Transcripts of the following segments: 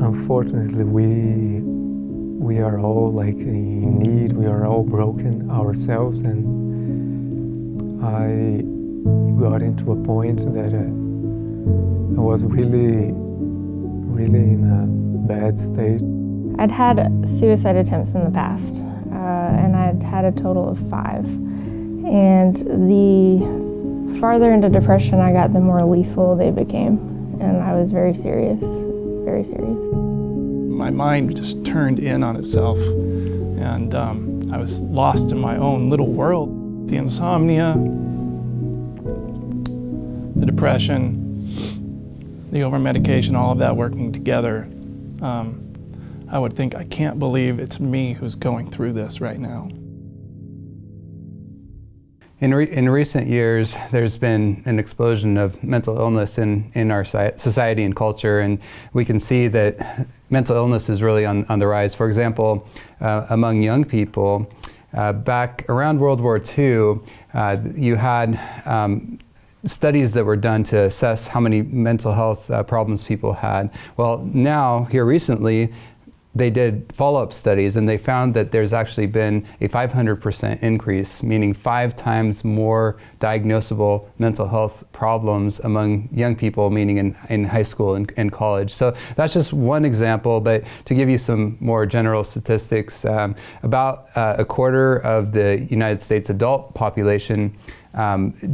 Unfortunately, we are all like in need. We are all broken ourselves, and I got into a point that I was really in a bad state. I'd had suicide attempts in the past, and I'd had a total of 5. And the farther into depression I got, the more lethal they became. And I was very serious, very serious. My mind just turned in on itself, and I was lost in my own little world. The insomnia, the depression, the over-medication, all of that working together, I would think, I can't believe it's me who's going through this right now. In recent years, there's been an explosion of mental illness in our society and culture, and we can see that mental illness is really on the rise. For example, among young people, back around World War II, you had studies that were done to assess how many mental health problems people had. Well, now, here recently, they did follow-up studies, and they found that there's actually been a 500% increase, meaning 5 times more diagnosable mental health problems among young people, meaning in high school and college. So that's just one example, but to give you some more general statistics, about a quarter of the United States adult population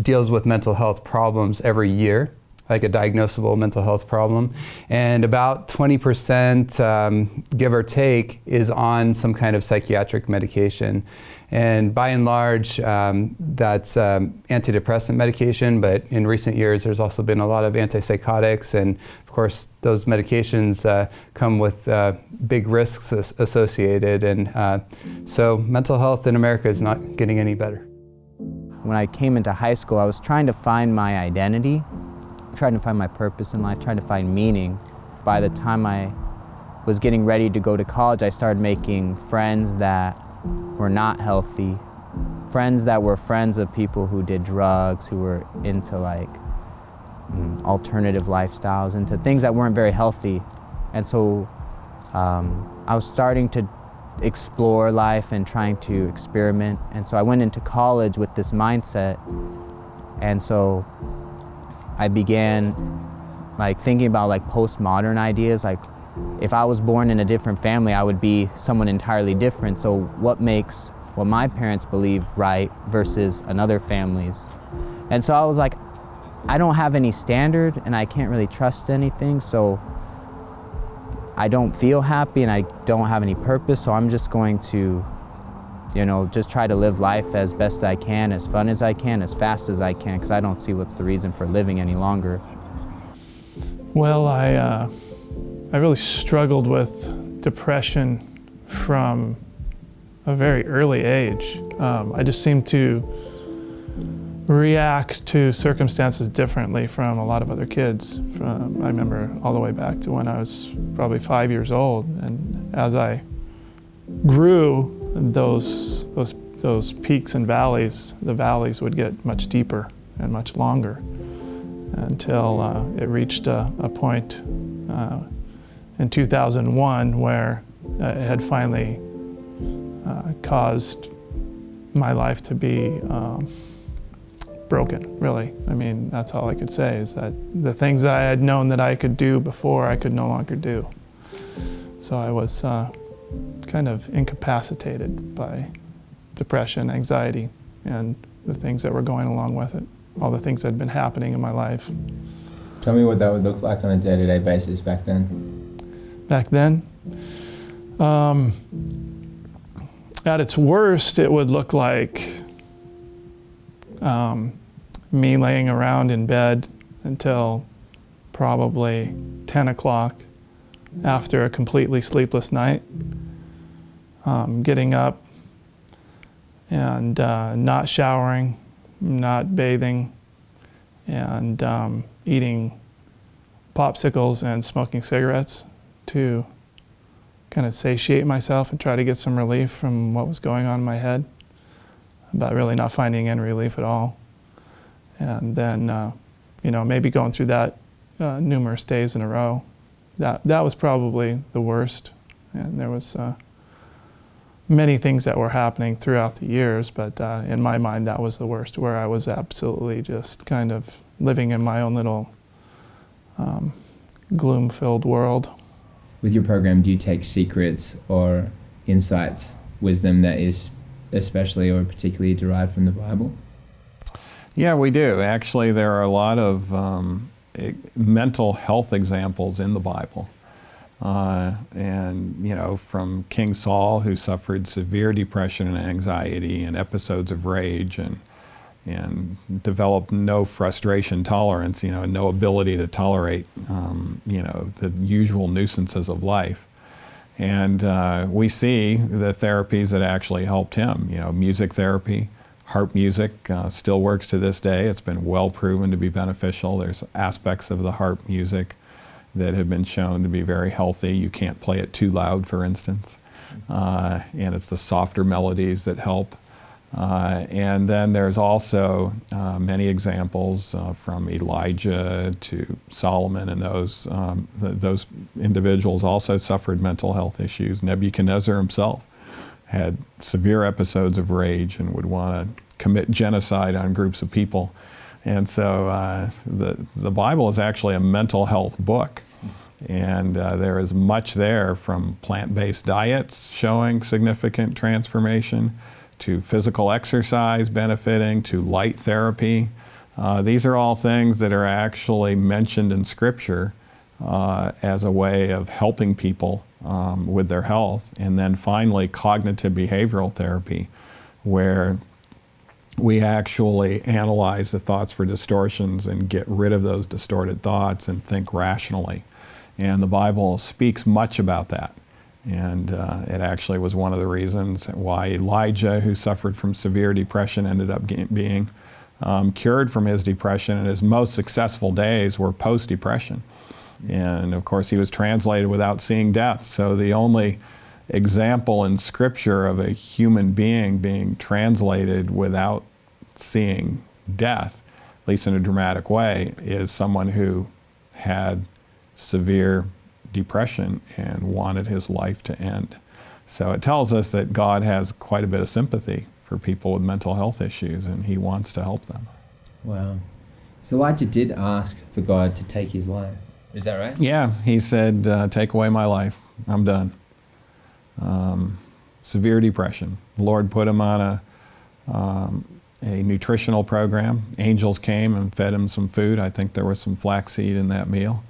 deals with mental health problems every year, like a diagnosable mental health problem. And about 20%, give or take, is on some kind of psychiatric medication. And by and large, that's antidepressant medication, but in recent years, there's also been a lot of antipsychotics, and of course, those medications come with big risks associated, and so mental health in America is not getting any better. When I came into high school, I was trying to find my identity, trying to find my purpose in life, trying to find meaning. By the time I was getting ready to go to college, I started making friends that were not healthy, friends that were friends of people who did drugs, who were into like alternative lifestyles, into things that weren't very healthy. And so I was starting to explore life and trying to experiment. And so I went into college with this mindset. And so I began like thinking about like postmodern ideas, like if I was born in a different family, I would be someone entirely different. So what makes what my parents believed right versus another family's? And so I was like, I don't have any standard and I can't really trust anything, so I don't feel happy and I don't have any purpose, so I'm just going to, just try to live life as best I can, as fun as I can, as fast as I can, because I don't see what's the reason for living any longer. Well, I really struggled with depression from a very early age. I just seemed to react to circumstances differently from a lot of other kids. I remember all the way back to when I was probably 5 years old, and as I grew, those peaks and valleys, the valleys would get much deeper and much longer until it reached a point in 2001 where it had finally caused my life to be broken, really. I mean, that's all I could say, is that the things that I had known that I could do before, I could no longer do. So I was kind of incapacitated by depression, anxiety, and the things that were going along with it, all the things that had been happening in my life. Tell me what that would look like on a day-to-day basis back then. Back then? At its worst, it would look like me laying around in bed until probably 10 o'clock after a completely sleepless night, getting up and not showering, not bathing, and eating popsicles and smoking cigarettes to kind of satiate myself and try to get some relief from what was going on in my head, but really not finding any relief at all. And then, maybe going through that numerous days in a row that was probably the worst. And there was many things that were happening throughout the years, but in my mind that was the worst, where I was absolutely just kind of living in my own little gloom-filled world. With your program, do you take secrets or insights, wisdom that is especially or particularly derived from the Bible? Yeah, we do. Actually, there are a lot of mental health examples in the Bible. And, you know, from King Saul, who suffered severe depression and anxiety and episodes of rage and developed no frustration tolerance, you know, no ability to tolerate, you know, the usual nuisances of life. And we see the therapies that actually helped him, you know, music therapy, harp music still works to this day. It's been well proven to be beneficial. There's aspects of the harp music that have been shown to be very healthy. You can't play it too loud, for instance. And it's the softer melodies that help. And then there's also many examples from Elijah to Solomon, and those individuals also suffered mental health issues. Nebuchadnezzar himself had severe episodes of rage and would want to commit genocide on groups of people. And so the Bible is actually a mental health book. And there is much there, from plant-based diets showing significant transformation, to physical exercise benefiting, to light therapy. These are all things that are actually mentioned in Scripture as a way of helping people with their health. And then finally, cognitive behavioral therapy, where we actually analyze the thoughts for distortions and get rid of those distorted thoughts and think rationally. And the Bible speaks much about that. And it actually was one of the reasons why Elijah, who suffered from severe depression, ended up being cured from his depression, and his most successful days were post-depression. And of course, he was translated without seeing death. So the only example in Scripture of a human being translated without seeing death, at least in a dramatic way, is someone who had severe depression and wanted his life to end. So it tells us that God has quite a bit of sympathy for people with mental health issues, and he wants to help them. Wow. So Elijah did ask for God to take his life. Is that right? Yeah, he said, take away my life. I'm done. Severe depression. The Lord put him on a nutritional program. Angels came and fed him some food. I think there was some flaxseed in that meal.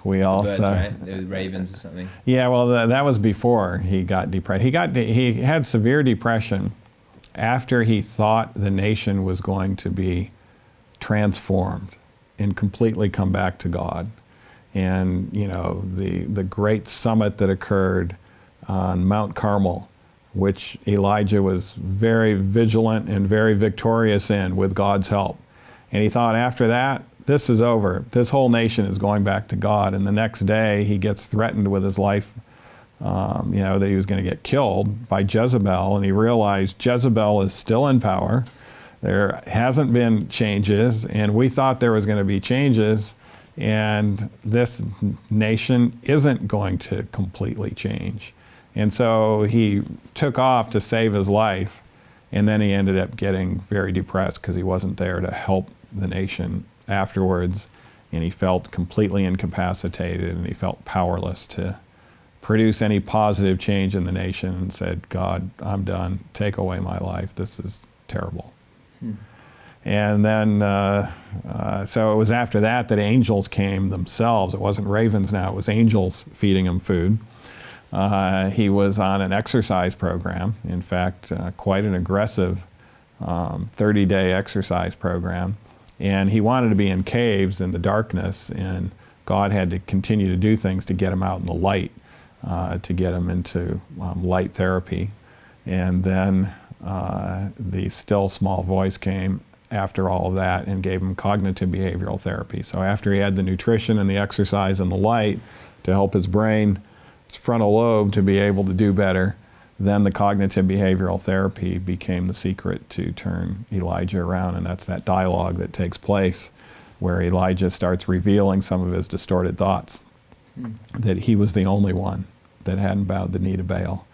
We also, birds, right? The ravens or something. Yeah, well, that was before he got depressed. He had severe depression after he thought the nation was going to be transformed and completely come back to God. And you know, the great summit that occurred on Mount Carmel, which Elijah was very vigilant and very victorious in with God's help. And he thought, after that, this is over. This whole nation is going back to God. And the next day, he gets threatened with his life, you know, that he was going to get killed by Jezebel. And he realized Jezebel is still in power. There hasn't been changes. And we thought there was going to be changes. And this nation isn't going to completely change. And so he took off to save his life. And then he ended up getting very depressed because he wasn't there to help the nation afterwards, and he felt completely incapacitated, and he felt powerless to produce any positive change in the nation, and said, God, I'm done. Take away my life. This is terrible. And then, so it was after that that angels came themselves. It wasn't ravens now, it was angels feeding him food. He was on an exercise program, in fact, quite an aggressive 30-day exercise program. And he wanted to be in caves in the darkness, and God had to continue to do things to get him out in the light, to get him into light therapy. And then the still small voice came after all of that and gave him cognitive behavioral therapy. So after he had the nutrition and the exercise and the light to help his brain, his frontal lobe, to be able to do better, then the cognitive behavioral therapy became the secret to turn Elijah around. And that's that dialogue that takes place where Elijah starts revealing some of his distorted thoughts that he was the only one that hadn't bowed the knee to Baal.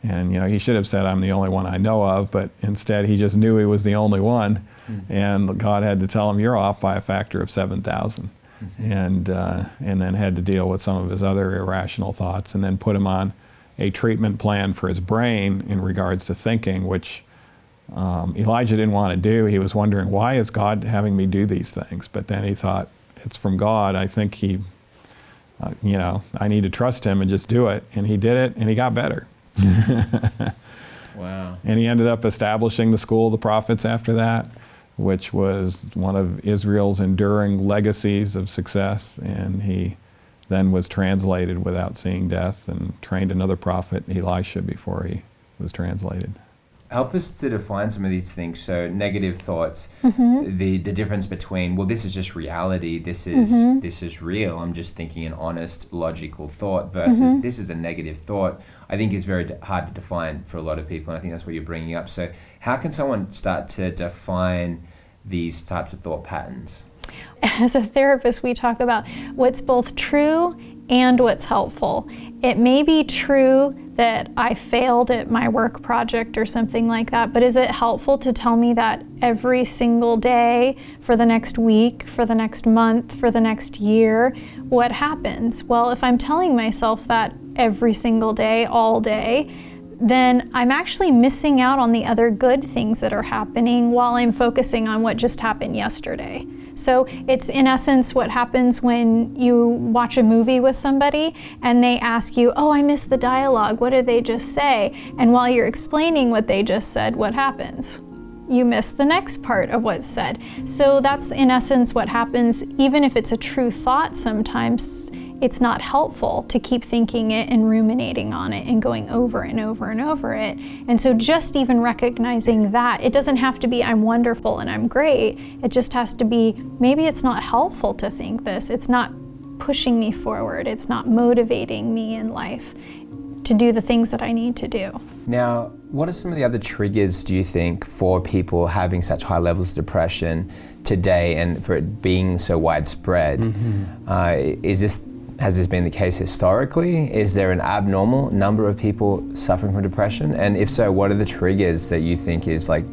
And he should have said, I'm the only one I know of, but instead he just knew he was the only one, and God had to tell him, you're off by a factor of 7,000. And then had to deal with some of his other irrational thoughts, and then put him on a treatment plan for his brain in regards to thinking, which Elijah didn't want to do. He was wondering, why is God having me do these things? But then he thought, it's from God. I think he, I need to trust him and just do it. And he did it, and he got better. Wow. And he ended up establishing the School of the Prophets after that, which was one of Israel's enduring legacies of success. And he then was translated without seeing death and trained another prophet, Elisha, before he was translated. Help us to define some of these things. So negative thoughts, the difference between, well, this is just reality, this is real, I'm just thinking an honest, logical thought, versus this is a negative thought, I think is very hard to define for a lot of people, and I think that's what you're bringing up. So how can someone start to define these types of thought patterns? As a therapist, we talk about what's both true and what's helpful. It may be true that I failed at my work project or something like that, but is it helpful to tell me that every single day for the next week, for the next month, for the next year? What happens? Well, if I'm telling myself that every single day, all day, then I'm actually missing out on the other good things that are happening while I'm focusing on what just happened yesterday. So it's in essence what happens when you watch a movie with somebody and they ask you, oh, I missed the dialogue, what did they just say? And while you're explaining what they just said, what happens? You miss the next part of what's said. So that's in essence what happens. Even if it's a true thought, sometimes it's not helpful to keep thinking it and ruminating on it and going over and over and over it. And so just even recognizing that, it doesn't have to be I'm wonderful and I'm great. It just has to be, maybe it's not helpful to think this. It's not pushing me forward. It's not motivating me in life to do the things that I need to do. Now, what are some of the other triggers, do you think, for people having such high levels of depression today and for it being so widespread? Has this been the case historically? Is there an abnormal number of people suffering from depression? And if so, what are the triggers that you think is like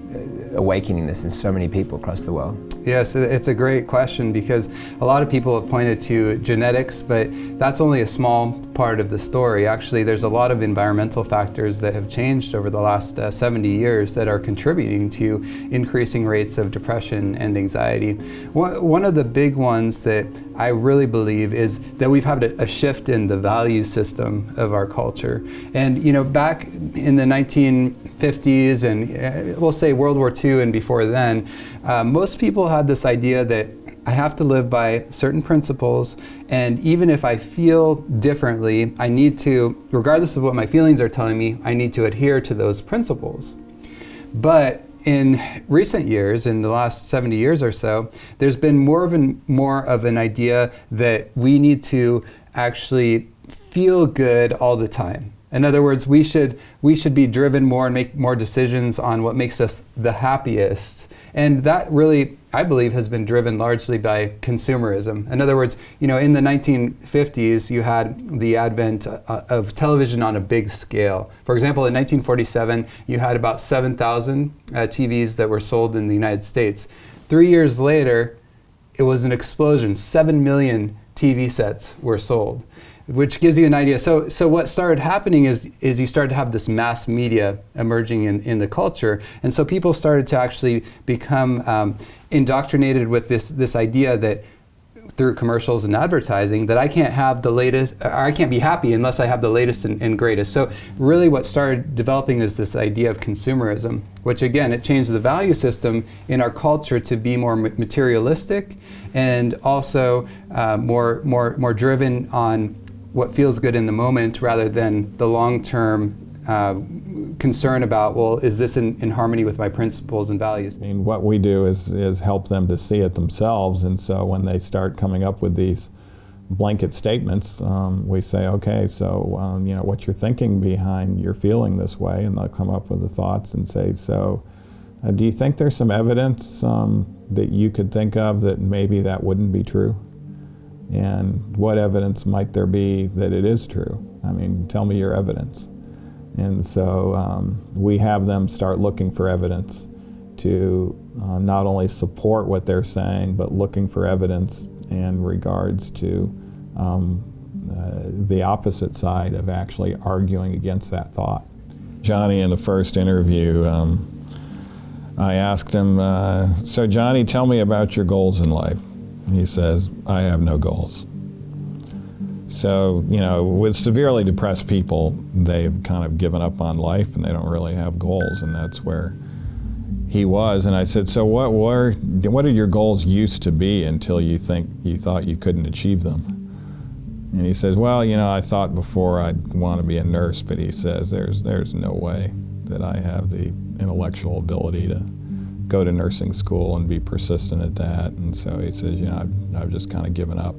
awakening this in so many people across the world? Yes, it's a great question because a lot of people have pointed to genetics, but that's only a small part of the story. Actually, there's a lot of environmental factors that have changed over the last 70 years that are contributing to increasing rates of depression and anxiety. One of the big ones that I really believe is that we've had a shift in the value system of our culture. And back in the 1950s and we'll say World War II and before then, most people had this idea that I have to live by certain principles, and even if I feel differently, I need to, regardless of what my feelings are telling me, I need to adhere to those principles. But in recent years, in the last 70 years or so, there's been more of an idea that we need to actually feel good all the time. In other words, we should be driven more and make more decisions on what makes us the happiest. And that really, I believe, has been driven largely by consumerism. In other words, in the 1950s, you had the advent of television on a big scale. For example, in 1947, you had about 7,000 TVs that were sold in the United States. 3 years later, it was an explosion. 7 million TV sets were sold, which gives you an idea. So what started happening is you started to have this mass media emerging in the culture. And so people started to actually become indoctrinated with this idea that through commercials and advertising that I can't have the latest, or I can't be happy unless I have the latest and greatest. So really what started developing is this idea of consumerism, which again, it changed the value system in our culture to be more materialistic and also more driven on what feels good in the moment rather than the long-term concern about, well, is this in harmony with my principles and values? And what we do is help them to see it themselves, and so when they start coming up with these blanket statements, we say, okay, so what you're thinking behind your feeling this way, and they'll come up with the thoughts and say, so do you think there's some evidence that you could think of that maybe that wouldn't be true? And what evidence might there be that it is true? I mean, tell me your evidence. And so we have them start looking for evidence to not only support what they're saying, but looking for evidence in regards to the opposite side of actually arguing against that thought. Johnny, in the first interview, I asked him, so Johnny, tell me about your goals in life. He says, I have no goals. So, you know, with severely depressed people, they've kind of given up on life and they don't really have goals, and that's where he was. And I said, so what are your goals used to be until you thought you couldn't achieve them? And he says, well, you know, I thought before I'd want to be a nurse, but he says there's no way that I have the intellectual ability to go to nursing school and be persistent at that. And so he says, you know, I've just kind of given up.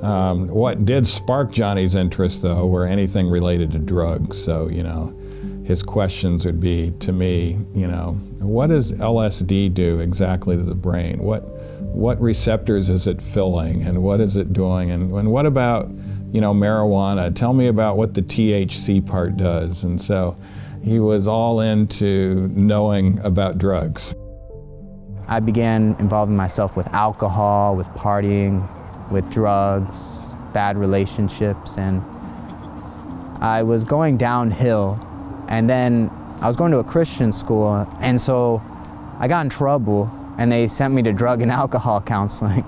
What did spark Johnny's interest, though, were anything related to drugs. So, you know, his questions would be to me, you know, what does LSD do exactly to the brain? What receptors is it filling, and what is it doing? And what about, you know, marijuana? Tell me about what the THC part does. And so he was all into knowing about drugs. I began involving myself with alcohol, with partying, with drugs, bad relationships, and I was going downhill. And then I was going to a Christian school, and so I got in trouble, and they sent me to drug and alcohol counseling.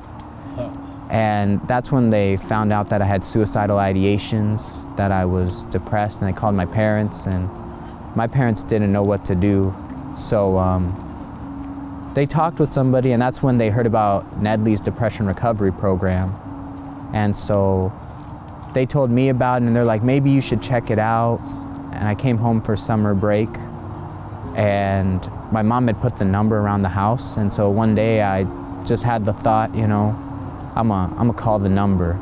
And that's when they found out that I had suicidal ideations, that I was depressed, and they called my parents, and my parents didn't know what to do. So they talked with somebody, and that's when they heard about Nedley's depression recovery program. And so they told me about it, and they're like, maybe you should check it out. And I came home for summer break, and my mom had put the number around the house. And so one day I just had the thought, you know, I'm gonna call the number.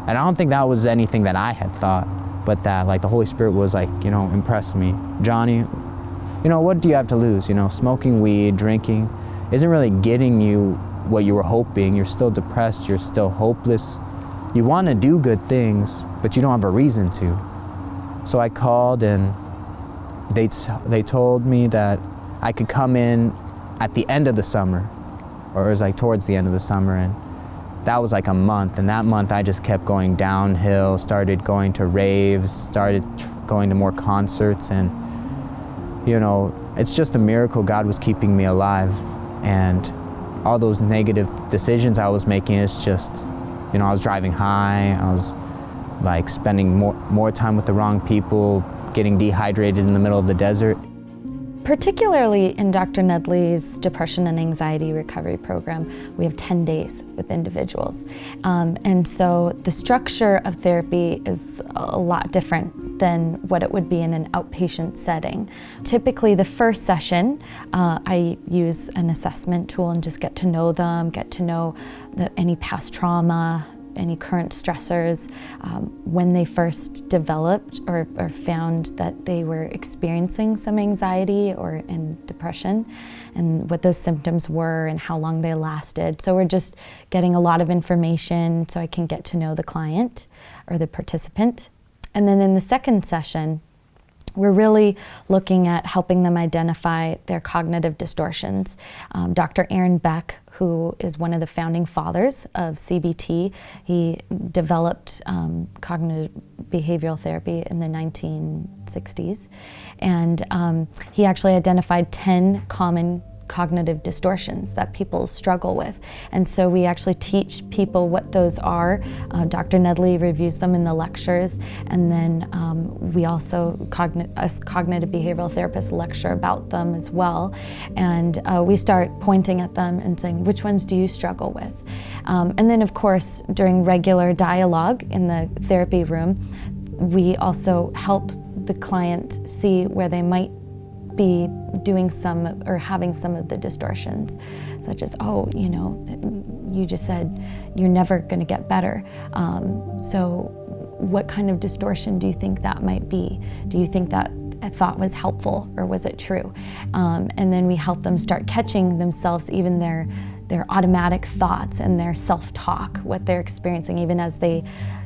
And I don't think that was anything that I had thought, but that like the Holy Spirit was like, you know, impressed me. Johnny, you know, what do you have to lose? You know, smoking weed, drinking isn't really getting you what you were hoping. You're still depressed, you're still hopeless. You wanna do good things, but you don't have a reason to. So I called, and they told me that I could come in at the end of the summer, or it was like towards the end of the summer, and that was like a month. And that month I just kept going downhill, started going to raves, started going to more concerts, and you know, it's just a miracle God was keeping me alive. And all those negative decisions I was making, it's just, you know, I was driving high, I was like spending more time with the wrong people, getting dehydrated in the middle of the desert. Particularly in Dr. Nedley's depression and anxiety recovery program, we have 10 days with individuals. And so the structure of therapy is a lot different than what it would be in an outpatient setting. Typically the first session, I use an assessment tool and just get to know them, get to know any past trauma, any current stressors, when they first developed or found that they were experiencing some anxiety or depression, and what those symptoms were and how long they lasted. So we're just getting a lot of information so I can get to know the client or the participant. And then in the second session, we're really looking at helping them identify their cognitive distortions. Dr. Aaron Beck, who is one of the founding fathers of CBT, he developed cognitive behavioral therapy in the 1960s. And he actually identified 10 common cognitive distortions that people struggle with. And so we actually teach people what those are. Dr. Nedley reviews them in the lectures, and then we also, us cognitive behavioral therapists, lecture about them as well. And we start pointing at them and saying, which ones do you struggle with? And then of course, during regular dialogue in the therapy room, we also help the client see where they might be doing some or having some of the distortions, such as, oh, you know, you just said you're never going to get better. So what kind of distortion do you think that might be? Do you think that a thought was helpful or was it true? And then we help them start catching themselves, even their automatic thoughts and their self-talk, what they're experiencing, even as they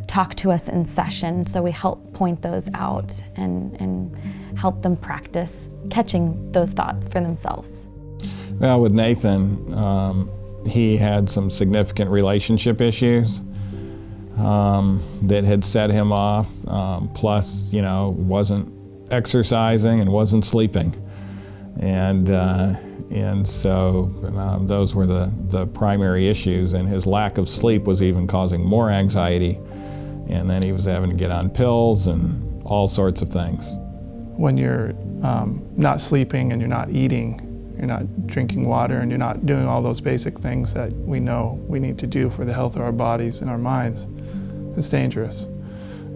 talk to us in session. So we help point those out and help them practice catching those thoughts for themselves. Well, with Nathan, he had some significant relationship issues that had set him off, plus, wasn't exercising and wasn't sleeping. And so those were the primary issues, and his lack of sleep was even causing more anxiety, and then he was having to get on pills and all sorts of things. When you're not sleeping and you're not eating, you're not drinking water, and you're not doing all those basic things that we know we need to do for the health of our bodies and our minds, it's dangerous.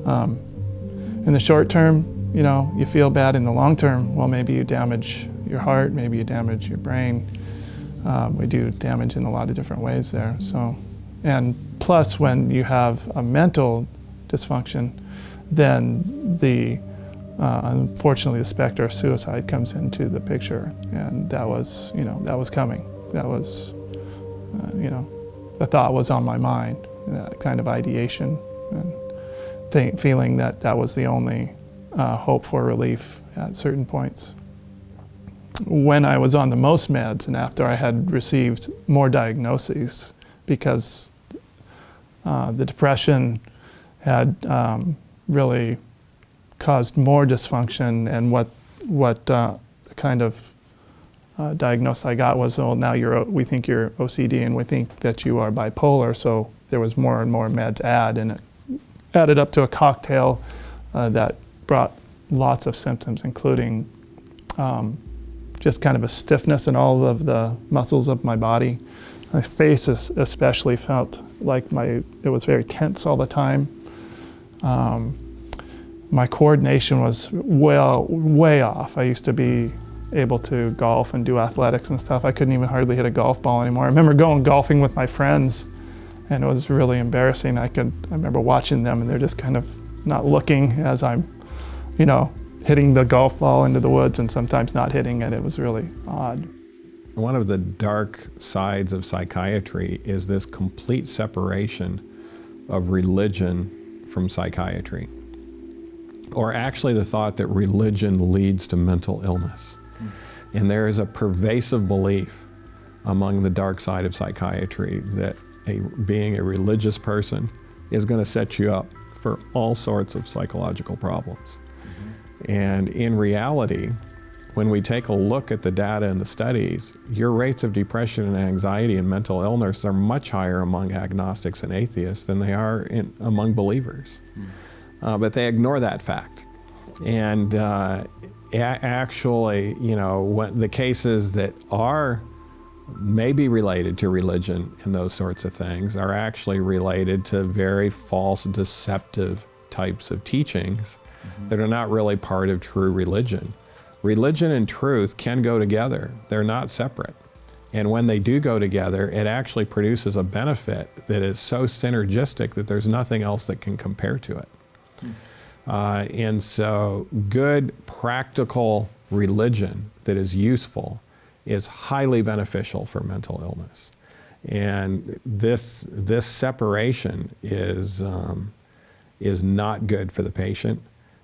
In the short term, you feel bad. In the long term, well, maybe you damage your heart, maybe you damage your brain. We do damage in a lot of different ways there. So, and plus, when you have a mental dysfunction, then unfortunately, the specter of suicide comes into the picture, and that was coming. That was, the thought was on my mind, that kind of ideation, and feeling that was the only hope for relief at certain points. When I was on the most meds, and after I had received more diagnoses, because the depression had really caused more dysfunction, and what kind of diagnosis I got was, well, now we think you're OCD, and we think that you are bipolar. So there was more and more meds and it added up to a cocktail that brought lots of symptoms, including just kind of a stiffness in all of the muscles of my body. My face especially felt like it was very tense all the time. My coordination was way off. I used to be able to golf and do athletics and stuff. I couldn't even hardly hit a golf ball anymore. I remember going golfing with my friends, and it was really embarrassing. I remember watching them, and they're just kind of not looking as I'm, hitting the golf ball into the woods, and sometimes not hitting it. It was really odd. One of the dark sides of psychiatry is this complete separation of religion from psychiatry, or actually the thought that religion leads to mental illness. And there is a pervasive belief among the dark side of psychiatry that being a religious person is going to set you up for all sorts of psychological problems. And in reality, when we take a look at the data and the studies, your rates of depression and anxiety and mental illness are much higher among agnostics and atheists than they are among believers. But they ignore that fact. And actually, when the cases that are maybe related to religion and those sorts of things are actually related to very false, deceptive types of teachings that are not really part of true religion. Religion and truth can go together. They're not separate. And when they do go together, it actually produces a benefit that is so synergistic that there's nothing else that can compare to it. And so good, practical religion that is useful is highly beneficial for mental illness. And this separation is not good for the patient,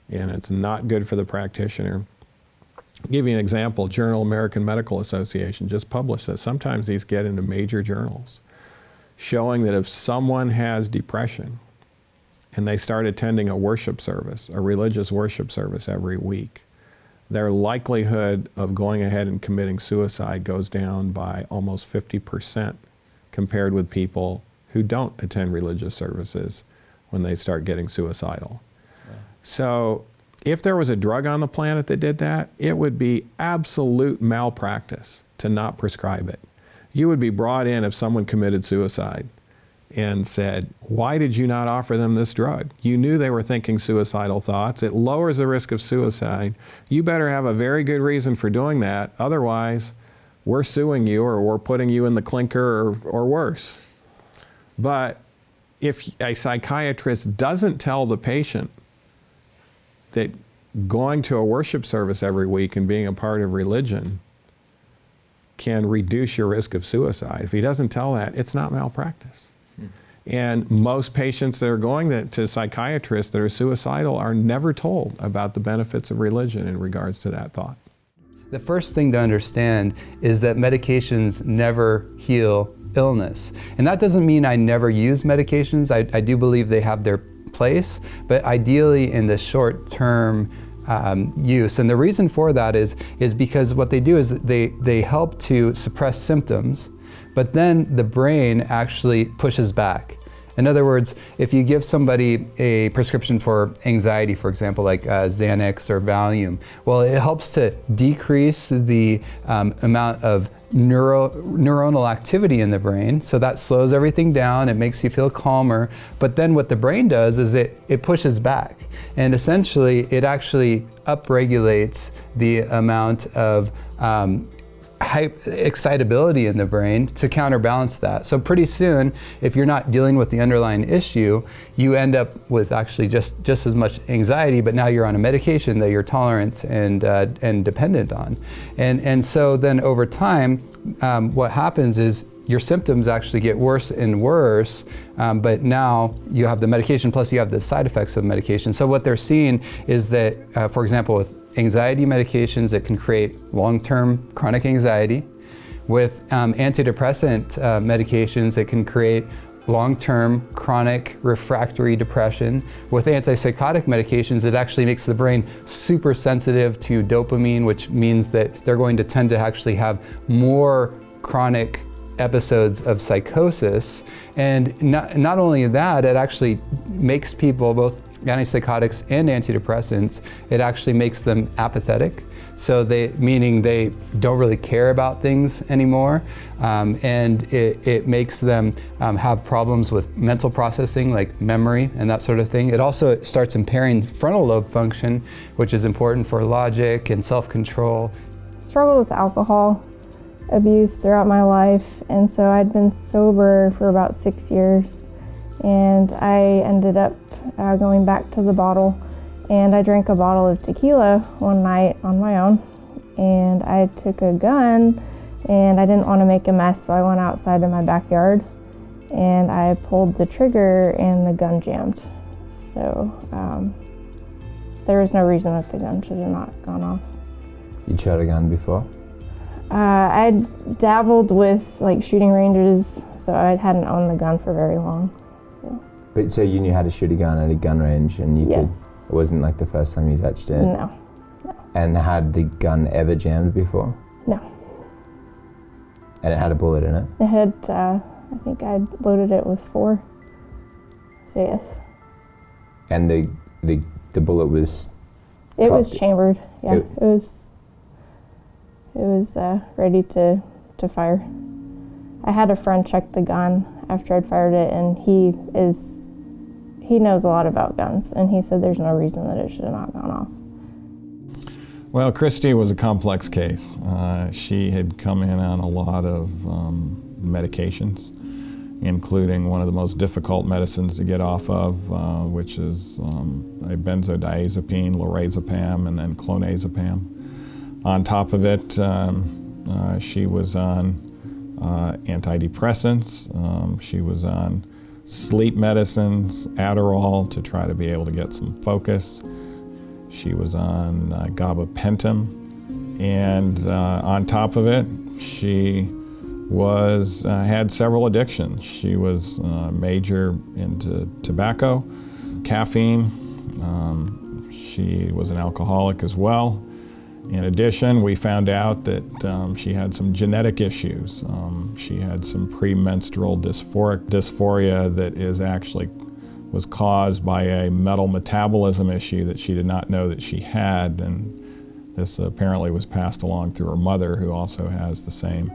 and it's not good for the practitioner. I'll give you an example. Journal American Medical Association just published that sometimes these get into major journals, showing that if someone has depression and they start attending a worship service, a religious worship service every week, their likelihood of going ahead and committing suicide goes down by almost 50% compared with people who don't attend religious services when they start getting suicidal. Yeah. So if there was a drug on the planet that did that, it would be absolute malpractice to not prescribe it. You would be brought in if someone committed suicide and said, why did you not offer them this drug? You knew they were thinking suicidal thoughts. It lowers the risk of suicide. You better have a very good reason for doing that. Otherwise, we're suing you, or we're putting you in the clinker, or worse. But if a psychiatrist doesn't tell the patient that going to a worship service every week and being a part of religion can reduce your risk of suicide. If he doesn't tell that, it's not malpractice. And most patients that are going to psychiatrists that are suicidal are never told about the benefits of religion in regards to that thought. The first thing to understand is that medications never heal illness. And that doesn't mean I never use medications. I do believe they have their place, but ideally in the short-term use. And the reason for that is because what they do is they help to suppress symptoms, but then the brain actually pushes back. In other words, if you give somebody a prescription for anxiety, for example, like Xanax or Valium, well, it helps to decrease the amount of neuronal activity in the brain. So that slows everything down, it makes you feel calmer. But then what the brain does is it pushes back. And essentially, it actually upregulates the amount of excitability in the brain to counterbalance that. So pretty soon, if you're not dealing with the underlying issue, you end up with actually just as much anxiety, but now you're on a medication that you're tolerant and dependent on. And so then over time, what happens is your symptoms actually get worse and worse, but now you have the medication plus you have the side effects of medication. So what they're seeing is that, for example, with anxiety medications, it can create long-term chronic anxiety. With antidepressant medications, it can create long-term chronic refractory depression. With antipsychotic medications, it actually makes the brain super sensitive to dopamine, which means that they're going to tend to actually have more chronic episodes of psychosis. And not only that, it actually makes people, both antipsychotics and antidepressants, it actually makes them apathetic. So meaning they don't really care about things anymore. And it makes them have problems with mental processing, like memory and that sort of thing. It also starts impairing frontal lobe function, which is important for logic and self-control. Struggled with alcohol abuse throughout my life, and so I'd been sober for about 6 years, and I ended up going back to the bottle, and I drank a bottle of tequila one night on my own, and I took a gun, and I didn't want to make a mess, so I went outside in my backyard, and I pulled the trigger, and the gun jammed. So there was no reason that the gun should have not gone off. You shot a gun before? I'd dabbled with like shooting ranges, so I hadn't owned the gun for very long. But so you knew how to shoot a gun at a gun range, and you Yes. could. It wasn't like the first time you touched it. No. And had the gun ever jammed before? No. And it had a bullet in it? It had, I think I'd loaded it with 4. So yes. And the bullet was? It was cocked. chambered. Yeah. It was ready to fire. I had a friend check the gun after I'd fired it, and he knows a lot about guns, and he said there's no reason that it should have not gone off. Well, Christy was a complex case. She had come in on a lot of medications, including one of the most difficult medicines to get off of, which is a benzodiazepine, lorazepam, and then clonazepam. On top of it, she was on antidepressants. She was on sleep medicines, Adderall, to try to be able to get some focus. She was on gabapentin, and on top of it, she had several addictions. She was major into tobacco, caffeine. She was an alcoholic as well. In addition, we found out that she had some genetic issues. She had some premenstrual dysphoria that was caused by a metal metabolism issue that she did not know that she had, and this apparently was passed along through her mother, who also has the same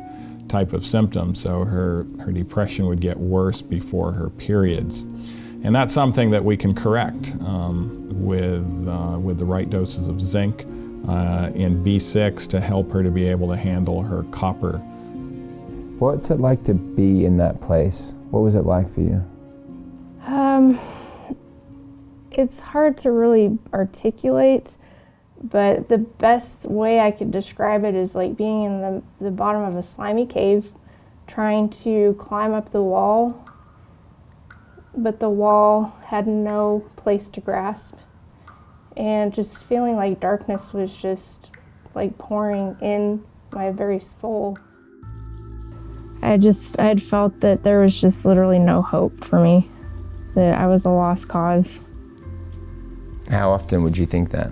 type of symptoms. So her depression would get worse before her periods. And that's something that we can correct with the right doses of zinc and B6 to help her to be able to handle her copper. What's it like to be in that place? What was it like for you? It's hard to really articulate. But the best way I could describe it is like being in the bottom of a slimy cave, trying to climb up the wall, but the wall had no place to grasp. And just feeling like darkness was just like pouring in my very soul. I had felt that there was just literally no hope for me, that I was a lost cause. How often would you think that?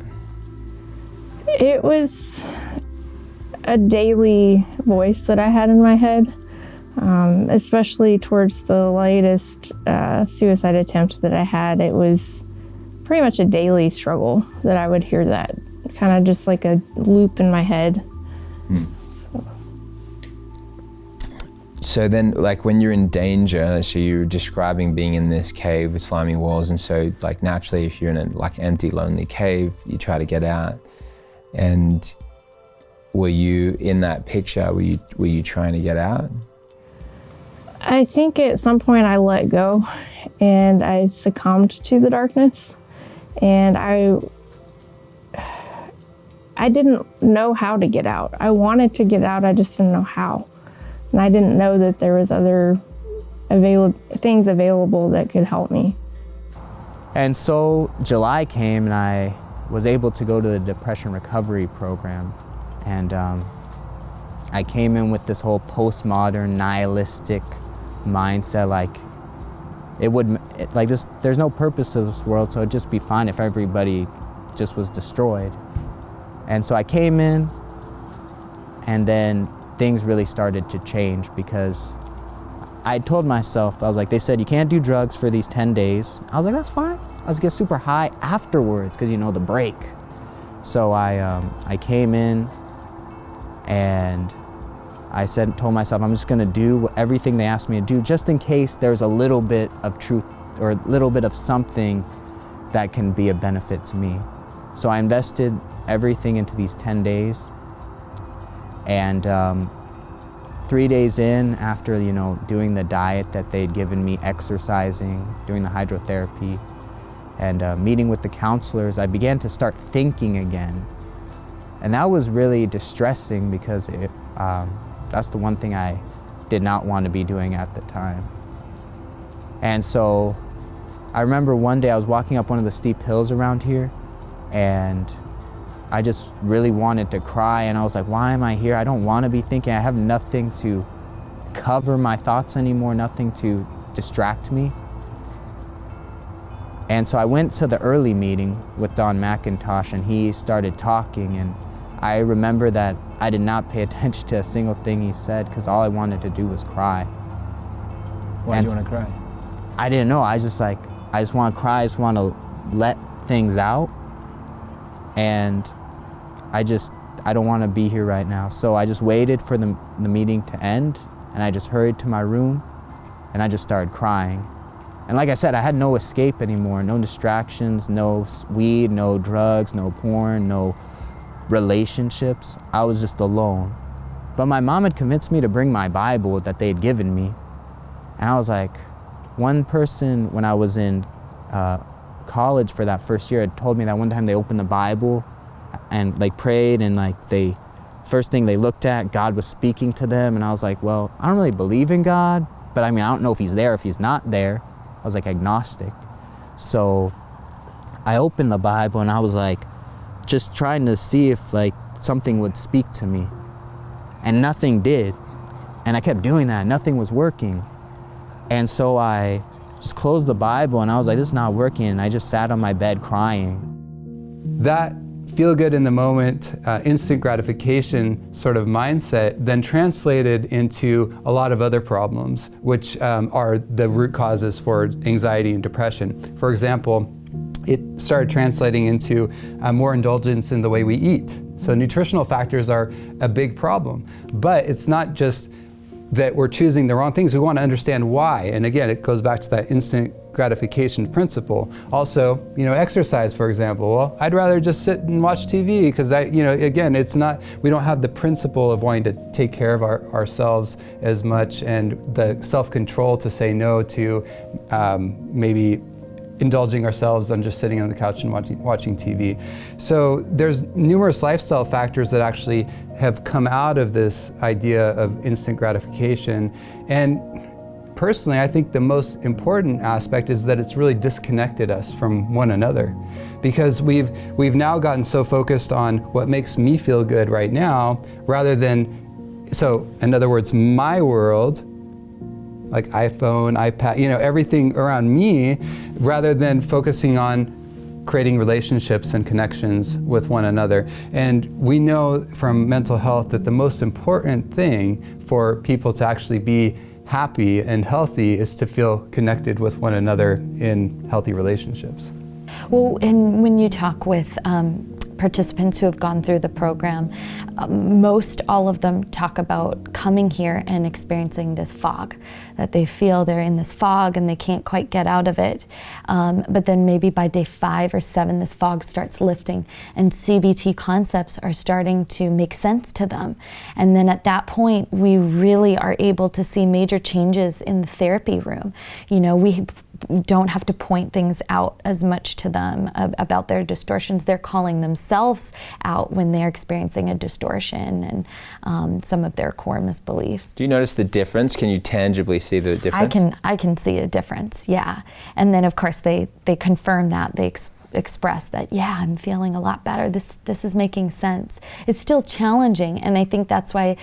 It was a daily voice that I had in my head, especially towards the latest suicide attempt that I had. It was pretty much a daily struggle that I would hear that, kind of just like a loop in my head. So then, like when you're in danger, so you're describing being in this cave with slimy walls, and so like naturally if you're in a like empty, lonely cave, you try to get out. And were you in that picture, were you trying to get out? I think at some point I let go and I succumbed to the darkness, and I didn't know how to get out. I wanted to get out, I just didn't know how. And I didn't know that there was other things available that could help me. And so July came and I was able to go to the depression recovery program. And I came in with this whole postmodern nihilistic mindset, like there's no purpose to this world, so it'd just be fine if everybody just was destroyed. And so I came in, and then things really started to change, because I told myself, I was like, they said you can't do drugs for these 10 days. I was like, that's fine. I was get super high afterwards, because the break. So I came in and I told myself, I'm just gonna do everything they asked me to do, just in case there's a little bit of truth or a little bit of something that can be a benefit to me. So I invested everything into these 10 days. And 3 days in, after doing the diet that they'd given me, exercising, doing the hydrotherapy, and meeting with the counselors, I began to start thinking again. And that was really distressing, because that's the one thing I did not want to be doing at the time. And so I remember one day I was walking up one of the steep hills around here, and I just really wanted to cry, and I was like, why am I here? I don't want to be thinking. I have nothing to cover my thoughts anymore, nothing to distract me. And so I went to the early meeting with Don McIntosh, and he started talking, and I remember that I did not pay attention to a single thing he said, because all I wanted to do was cry. Why do you want to cry? I didn't know. I just want to cry. I just want to let things out. And I don't want to be here right now. So I just waited for the meeting to end, and I just hurried to my room, and I just started crying. And like I said, I had no escape anymore, no distractions, no weed, no drugs, no porn, no relationships. I was just alone. But my mom had convinced me to bring my Bible that they had given me. And I was like, one person when I was in college for that first year had told me that one time they opened the Bible and prayed, and first thing they looked at, God was speaking to them. And I was like, well, I don't really believe in God, but I don't know if he's there, if he's not there. I was agnostic. So I opened the Bible, and I was just trying to see if something would speak to me, and nothing did. And I kept doing that, nothing was working. And so I just closed the Bible, and I was like, this is not working, and I just sat on my bed crying. That feel good in the moment, instant gratification sort of mindset then translated into a lot of other problems, which are the root causes for anxiety and depression. For example, it started translating into more indulgence in the way we eat. So nutritional factors are a big problem, but it's not just that we're choosing the wrong things. We want to understand why. And again, it goes back to that instant gratification principle. Also, exercise, for example. Well, I'd rather just sit and watch TV, because again, it's not, we don't have the principle of wanting to take care of ourselves as much, and the self-control to say no to maybe indulging ourselves on just sitting on the couch and watching TV. So there's numerous lifestyle factors that actually have come out of this idea of instant gratification. And personally, I think the most important aspect is that it's really disconnected us from one another, because we've now gotten so focused on what makes me feel good right now, rather than, so in other words, my world, like iPhone, iPad, everything around me, rather than focusing on creating relationships and connections with one another. And we know from mental health that the most important thing for people to actually be happy and healthy is to feel connected with one another in healthy relationships. Well, and when you talk with participants who have gone through the program, most all of them talk about coming here and experiencing this fog, that they feel they're in this fog and they can't quite get out of it. But then maybe by day 5 or 7, this fog starts lifting and CBT concepts are starting to make sense to them. And then at that point, we really are able to see major changes in the therapy room. We don't have to point things out as much to them about their distortions. They're calling themselves out when they're experiencing a distortion and some of their core misbeliefs. Do you notice the difference? Can you tangibly see the difference? I can see a difference, yeah. And then of course they confirm that. They express that, yeah, I'm feeling a lot better. This is making sense. It's still challenging, and I think that's why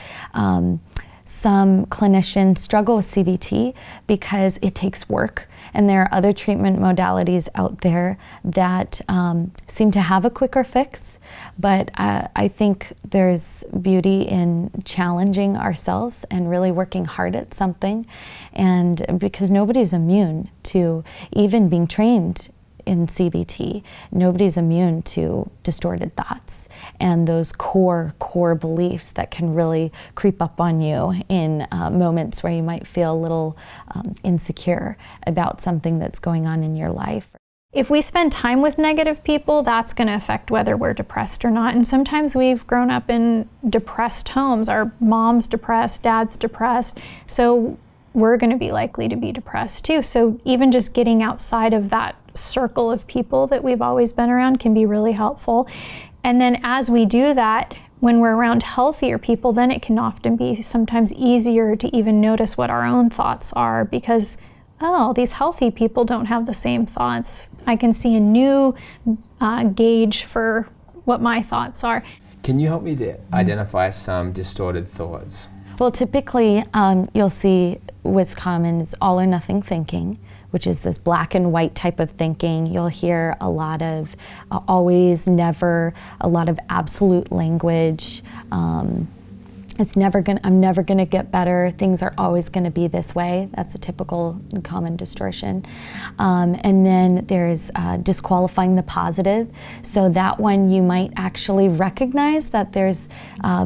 some clinicians struggle with CBT, because it takes work, and there are other treatment modalities out there that seem to have a quicker fix. But I think there's beauty in challenging ourselves and really working hard at something, and because nobody's immune to even being trained in CBT. Nobody's immune to distorted thoughts and those core beliefs that can really creep up on you in moments where you might feel a little insecure about something that's going on in your life. If we spend time with negative people, that's going to affect whether we're depressed or not. And sometimes we've grown up in depressed homes. Our mom's depressed, dad's depressed, so we're going to be likely to be depressed too. So even just getting outside of that circle of people that we've always been around can be really helpful. And then as we do that, when we're around healthier people, then it can often be sometimes easier to even notice what our own thoughts are, because, oh, these healthy people don't have the same thoughts. I can see a new gauge for what my thoughts are. Can you help me to identify some distorted thoughts? Well, typically you'll see what's common is all or nothing thinking, which is this black and white type of thinking. You'll hear a lot of always, never, a lot of absolute language. I'm never gonna get better. Things are always gonna be this way. That's a typical common distortion. And then there's disqualifying the positive. So that one you might actually recognize that there's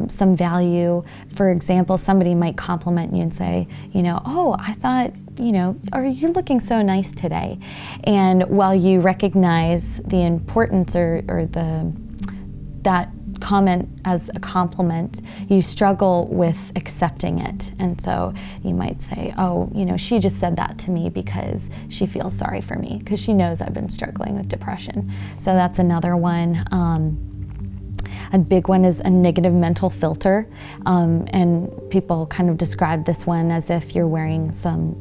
some value. For example, somebody might compliment you and say, oh, I thought, or you're looking so nice today. And while you recognize the importance or that comment as a compliment, you struggle with accepting it. And so you might say, oh, she just said that to me because she feels sorry for me, because she knows I've been struggling with depression. So that's another one. A big one is a negative mental filter, and people kind of describe this one as if you're wearing some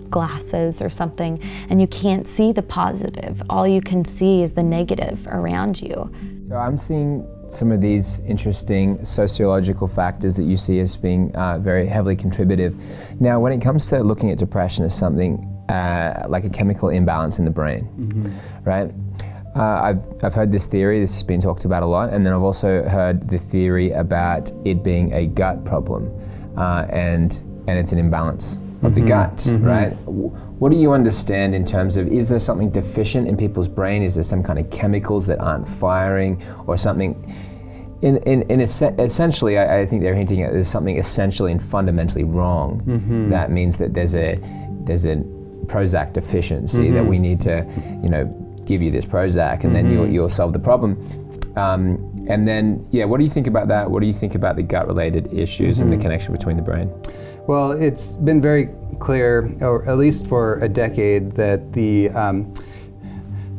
glasses or something and you can't see the positive. All you can see is the negative around you. So I'm seeing some of these interesting sociological factors that you see as being very heavily contributive. Now, when it comes to looking at depression as something like a chemical imbalance in the brain, right? I've heard this theory, this has been talked about a lot, and then I've also heard the theory about it being a gut problem, and it's an imbalance of the gut, right? What do you understand in terms of, is there something deficient in people's brain? Is there some kind of chemicals that aren't firing, or something? Essentially, I think they're hinting at there's something essentially and fundamentally wrong. That means that there's a Prozac deficiency that we need to, give you this Prozac, and then you'll solve the problem. And then, what do you think about that? What do you think about the gut-related issues and the connection between the brain? Well, it's been very clear, or at least for a decade, that the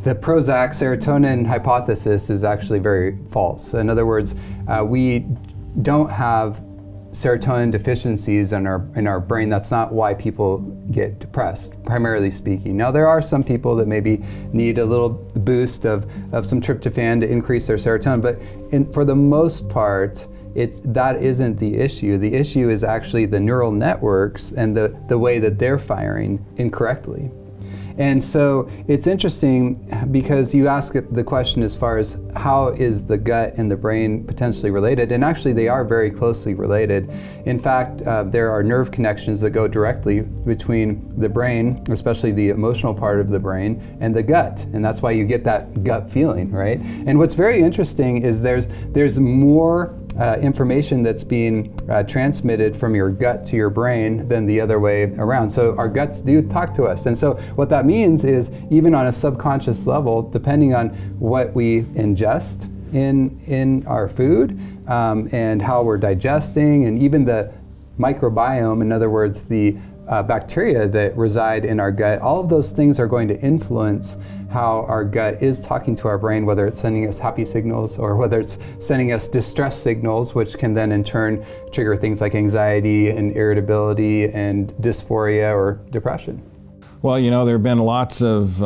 the Prozac serotonin hypothesis is actually very false. In other words, we don't have serotonin deficiencies in our brain. That's not why people get depressed, primarily speaking. Now, there are some people that maybe need a little boost of some tryptophan to increase their serotonin, but for the most part, that isn't the issue. The issue is actually the neural networks and the way that they're firing incorrectly. And so it's interesting because you ask the question as far as how is the gut and the brain potentially related, and actually they are very closely related. In fact, there are nerve connections that go directly between the brain, especially the emotional part of the brain, and the gut, and that's why you get that gut feeling, right? And what's very interesting is there's more information that's being transmitted from your gut to your brain than the other way around. So our guts do talk to us. And so what that means is even on a subconscious level, depending on what we ingest in our food and how we're digesting, and even the microbiome, in other words, the bacteria that reside in our gut, all of those things are going to influence how our gut is talking to our brain, whether it's sending us happy signals or whether it's sending us distress signals, which can then in turn trigger things like anxiety and irritability and dysphoria or depression. Well, you know, there have been lots of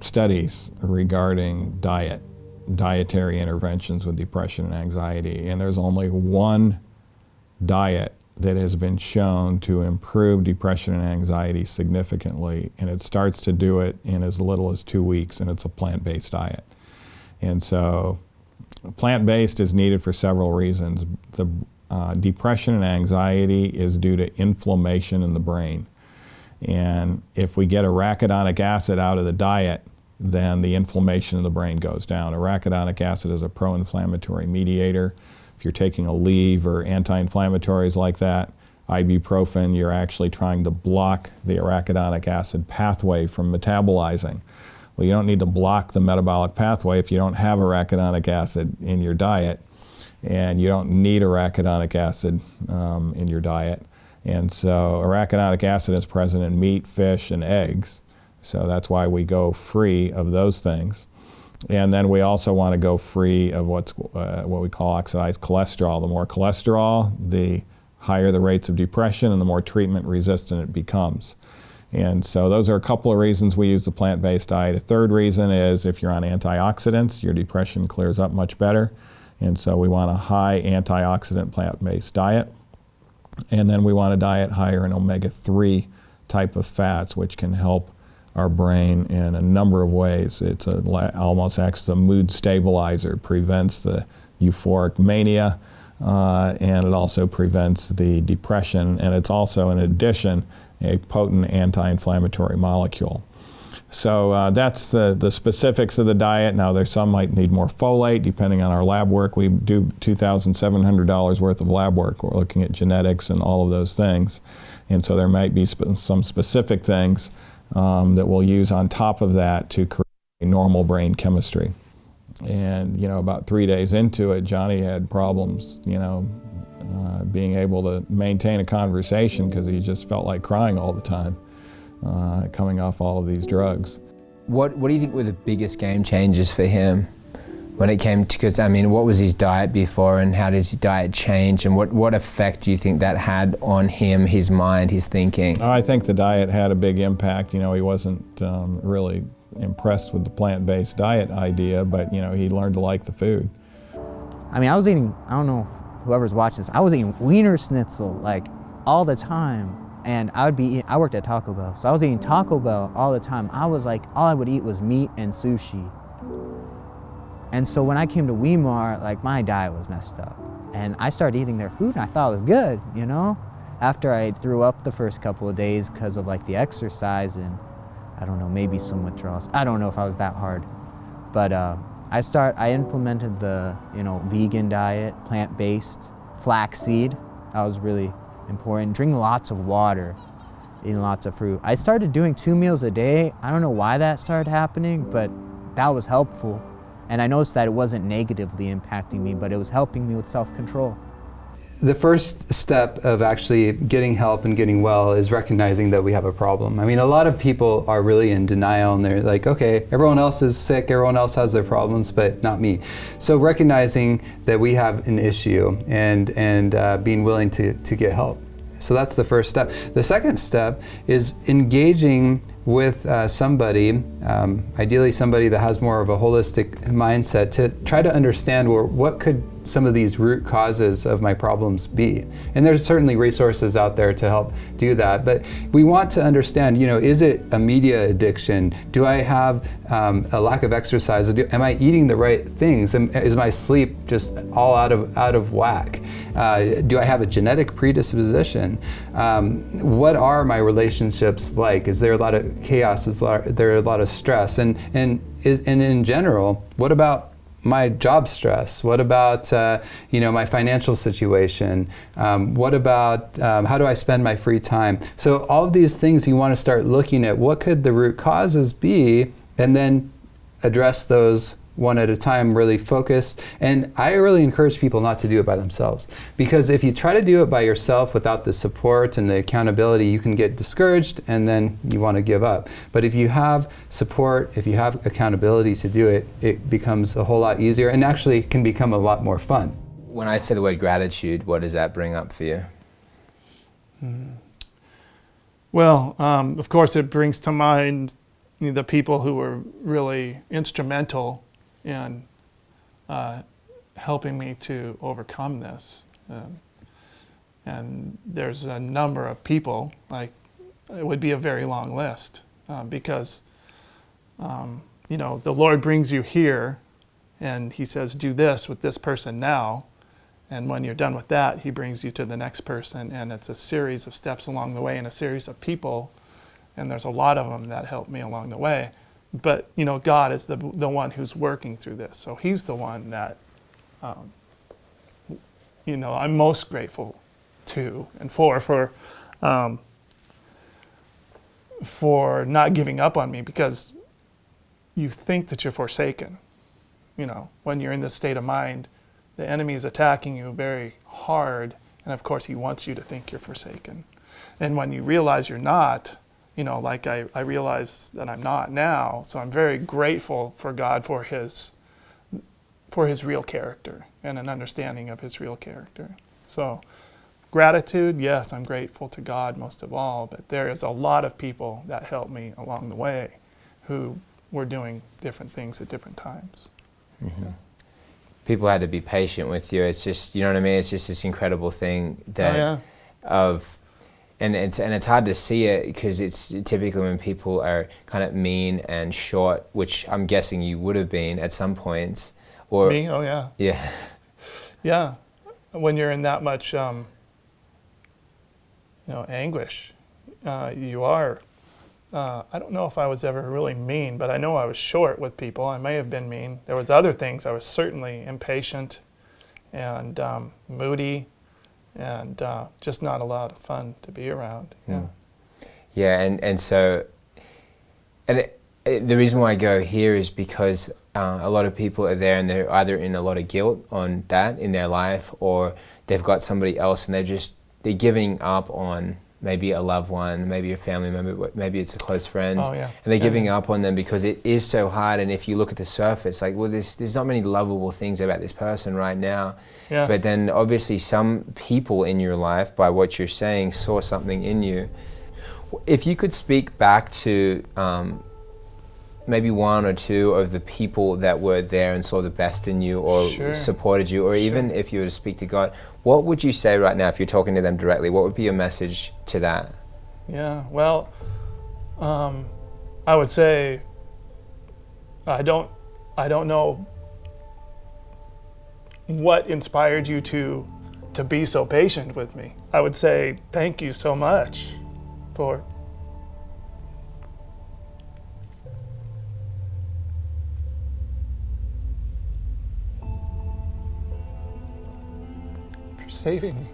studies regarding dietary interventions with depression and anxiety, and there's only one diet that has been shown to improve depression and anxiety significantly, and it starts to do it in as little as 2 weeks, and it's a plant-based diet. And so plant-based is needed for several reasons. The depression and anxiety is due to inflammation in the brain. And if we get arachidonic acid out of the diet, then the inflammation in the brain goes down. Arachidonic acid is a pro-inflammatory mediator. If you're taking a leave or anti-inflammatories like that, ibuprofen, you're actually trying to block the arachidonic acid pathway from metabolizing. Well, you don't need to block the metabolic pathway if you don't have arachidonic acid in your diet, and you don't need arachidonic acid in your diet. And so arachidonic acid is present in meat, fish, and eggs. So that's why we go free of those things. And then we also want to go free of what we call oxidized cholesterol. The more cholesterol, the higher the rates of depression and the more treatment resistant it becomes. And so those are a couple of reasons we use the plant-based diet. A third reason is if you're on antioxidants, your depression clears up much better. And so we want a high antioxidant plant-based diet. And then we want a diet higher in omega-3 type of fats, which can help our brain in a number of ways. It almost acts as a mood stabilizer, prevents the euphoric mania, and it also prevents the depression, and it's also, in addition, a potent anti-inflammatory molecule. So that's the specifics of the diet. Now, there's some might need more folate, depending on our lab work. We do $2,700 worth of lab work. We're looking at genetics and all of those things. And so there might be some specific things that we'll use on top of that to create normal brain chemistry. And, you know, about 3 days into it, Johnny had problems, you know, being able to maintain a conversation because he just felt like crying all the time, coming off all of these drugs. What do you think were the biggest game changers for him when it came to, because I mean, what was his diet before and how does his diet change, and what effect do you think that had on him, his mind, his thinking? I think the diet had a big impact. You know, he wasn't really impressed with the plant-based diet idea, but you know, he learned to like the food. I mean, I was eating, I don't know whoever's watching this, I was eating Wiener Schnitzel like all the time. And I worked at Taco Bell, so I was eating Taco Bell all the time. I was like, all I would eat was meat and sushi. And so when I came to Weimar, like my diet was messed up. And I started eating their food and I thought it was good, you know? After I threw up the first couple of days because of like the exercise and I don't know, maybe some withdrawals. I don't know if I was that hard. But I implemented the, you know, vegan diet, plant-based, flaxseed. That was really important. Drink lots of water, eating lots of fruit. I started doing 2 meals a day. I don't know why that started happening, but that was helpful. And I noticed that it wasn't negatively impacting me, but it was helping me with self-control. The first step of actually getting help and getting well is recognizing that we have a problem. I mean, a lot of people are really in denial and they're like, okay, everyone else is sick, everyone else has their problems, but not me. So recognizing that we have an issue and being willing to get help. So that's the first step. The second step is engaging with somebody, ideally somebody that has more of a holistic mindset, to try to understand what could some of these root causes of my problems be. And there's certainly resources out there to help do that, but we want to understand, is it a media addiction? Do I have a lack of exercise? Am I eating the right things? Is my sleep just all out of whack? Do I have a genetic predisposition? What are my relationships like? Is there a lot of chaos? Is there a lot of stress? And in general, what about my job stress? What about my financial situation? What about how do I spend my free time? So all of these things, you want to start looking at what could the root causes be, and then address those one at a time, really focus. And I really encourage people not to do it by themselves, because if you try to do it by yourself without the support and the accountability, you can get discouraged and then you want to give up. But if you have support, if you have accountability to do it, it becomes a whole lot easier and actually can become a lot more fun. When I say the word gratitude, what does that bring up for you? Well, of course, it brings to mind the people who were really instrumental in helping me to overcome this. And there's a number of people, it would be a very long list, because the Lord brings you here and he says, do this with this person now. And when you're done with that, he brings you to the next person. And it's a series of steps along the way and a series of people. And there's a lot of them that helped me along the way. But, God is the one who's working through this. So he's the one that, I'm most grateful to and for not giving up on me, because you think that you're forsaken. When you're in this state of mind, the enemy is attacking you very hard. And of course, he wants you to think you're forsaken. And when you realize you're not, I realize that I'm not now, so I'm very grateful for God for his real character and an understanding of his real character. So gratitude, yes, I'm grateful to God most of all, but there is a lot of people that helped me along the way who were doing different things at different times. Mm-hmm. People had to be patient with you. It's just, you know what I mean? It's just this incredible thing that And it's hard to see it, because it's typically when people are kind of mean and short, which I'm guessing you would have been at some points. Or me? Oh yeah. Yeah. Yeah. When you're in that much, anguish, you are. I don't know if I was ever really mean, but I know I was short with people. I may have been mean. There was other things. I was certainly impatient and moody. And just not a lot of fun to be around. Yeah. Yeah, and so, the reason why I go here is because a lot of people are there and they're either in a lot of guilt on that in their life, or they've got somebody else and they're giving up on maybe a loved one, maybe a family member, maybe it's a close friend, and they're giving up on them because it is so hard. And if you look at the surface, there's not many lovable things about this person right now. Yeah. But then obviously some people in your life, by what you're saying, saw something in you. If you could speak back to maybe one or two of the people that were there and saw the best in you, or supported you, or even if you were to speak to God, what would you say right now if you're talking to them directly? What would be your message to that? Yeah, well, I would say I don't know what inspired you to be so patient with me. I would say thank you so much for saving me.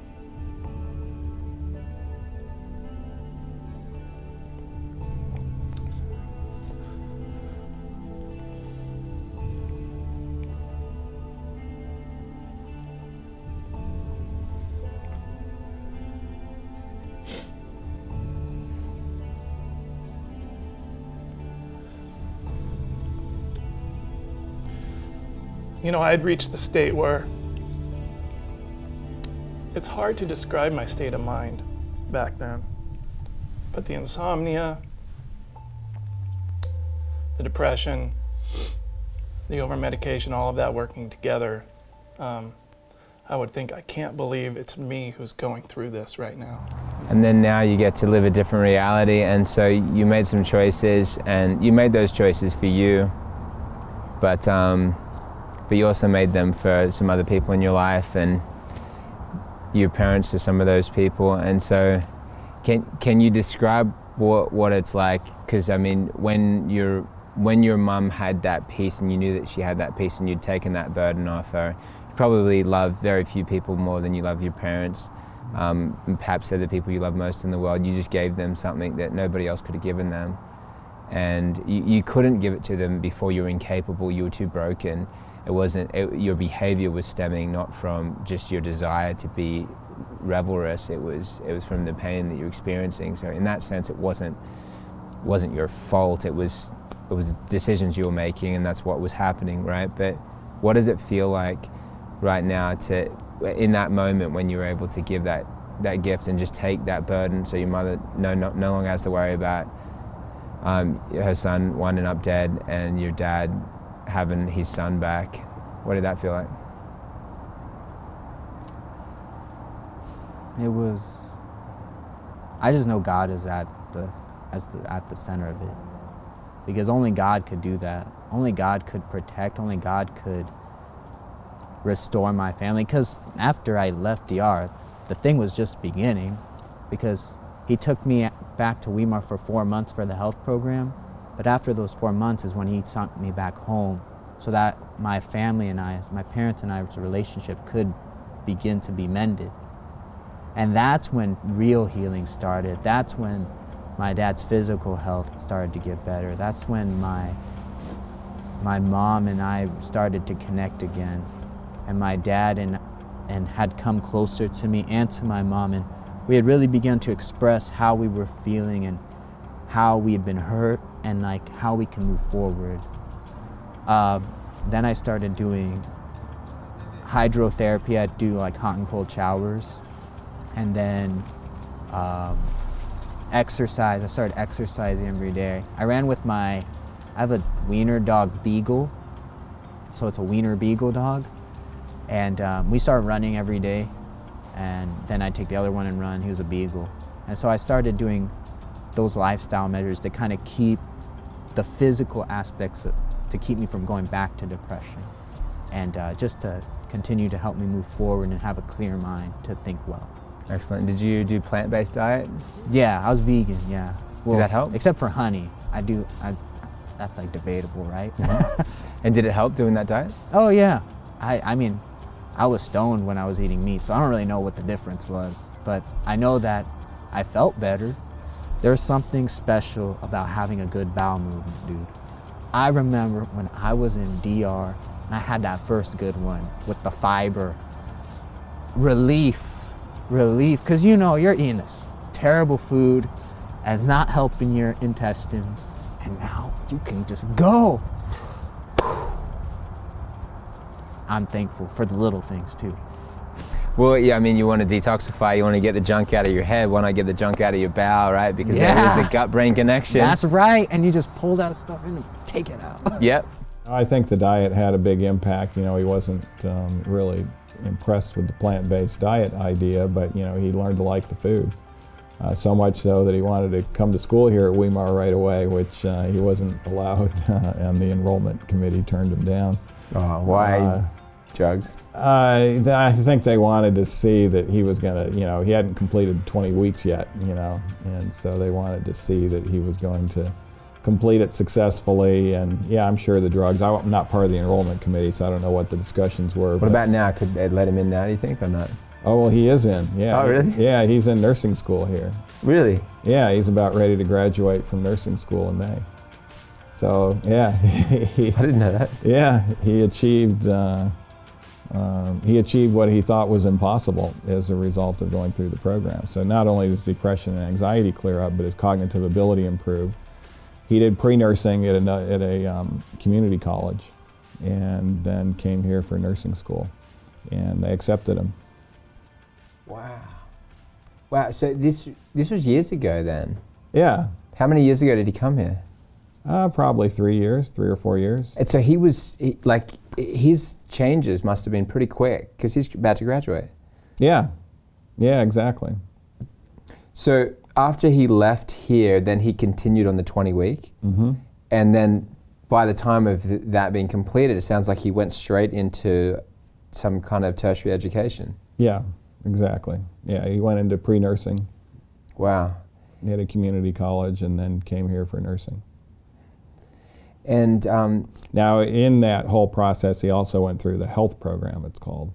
I'd reached the state where it's hard to describe my state of mind back then. But the insomnia, the depression, the over-medication, all of that working together, I would think, I can't believe it's me who's going through this right now. And then now you get to live a different reality, and so you made some choices, and you made those choices for you, but you also made them for some other people in your life, and your parents to some of those people. And so can you describe what it's like? Because I mean, when your mum had that peace and you knew that she had that peace and you'd taken that burden off her, you probably love very few people more than you love your parents. And perhaps they're the people you love most in the world. You just gave them something that nobody else could have given them. And you couldn't give it to them before. You were incapable, you were too broken. Your behavior was stemming not from just your desire to be revelrous, it was from the pain that you're experiencing. So in that sense, it wasn't your fault, it was decisions you were making, and that's what was happening, right? But what does it feel like right now in that moment when you were able to give that gift and just take that burden, so your mother no longer has to worry about her son winding up dead and your dad having his son back? What did that feel like? I just know God is at the center of it, because only God could do that. Only God could protect, only God could restore my family. Because after I left DR, the thing was just beginning, because he took me back to Weimar for 4 months for the health program. But after those 4 months is when he sent me back home, so that my family and my parents and I's relationship could begin to be mended. And that's when real healing started. That's when my dad's physical health started to get better. That's when my mom and I started to connect again. And my dad and had come closer to me and to my mom, and we had really begun to express how we were feeling and how we had been hurt and like how we can move forward. Then I started doing hydrotherapy. I'd do like hot and cold showers, and then exercise. I started exercising every day. I ran with I have a wiener dog beagle, so it's a wiener beagle dog, and we started running every day, and then I'd take the other one and run. He was a beagle, and so I started doing those lifestyle measures to kind of keep the physical aspects to keep me from going back to depression, and just to continue to help me move forward and have a clear mind to think well. Excellent. Did you do plant-based diet? Yeah, I was vegan, yeah. Well, did that help? Except for honey. That's like debatable, right? And did it help doing that diet? Oh yeah. I mean, I was stoned when I was eating meat, so I don't really know what the difference was, but I know that I felt better. There's something special about having a good bowel movement, dude. I remember when I was in DR and I had that first good one with the fiber. Relief, because you're eating this terrible food and not helping your intestines, and now you can just go. I'm thankful for the little things too. Well, yeah, I mean, you want to detoxify, you want to get the junk out of your head, why not get the junk out of your bowel, right? Because that is the gut-brain connection. That's right, and you just pull that stuff in and take it out. Yep. I think the diet had a big impact. He wasn't really impressed with the plant-based diet idea, but he learned to like the food. So much so that he wanted to come to school here at Weimar right away, which he wasn't allowed, and the enrollment committee turned him down. Why? Drugs? I think they wanted to see that he was going to, he hadn't completed 20 weeks yet, and so they wanted to see that he was going to complete it successfully. And yeah, I'm sure the drugs, I'm not part of the enrollment committee, so I don't know what the discussions were. What about now? Could they let him in now, do you think, or not? Oh, well, he is in, yeah. Oh, really? Yeah, he's in nursing school here. Really? Yeah, he's about ready to graduate from nursing school in May. So, yeah. I didn't know that. Yeah, he achieved what he thought was impossible as a result of going through the program. So not only does depression and anxiety clear up, but his cognitive ability improved. He did pre-nursing at a community college, and then came here for nursing school, and they accepted him. Wow. Wow, so this was years ago then? Yeah. How many years ago did he come here? Probably 3 or 4 years. And so his changes must have been pretty quick, because he's about to graduate. Yeah, exactly. So after he left here, then he continued on the 20-week, and then by the time of that being completed, it sounds like he went straight into some kind of tertiary education. Yeah, exactly. Yeah, he went into pre-nursing. Wow. He had a community college and then came here for nursing. And now in that whole process, he also went through the health program, it's called.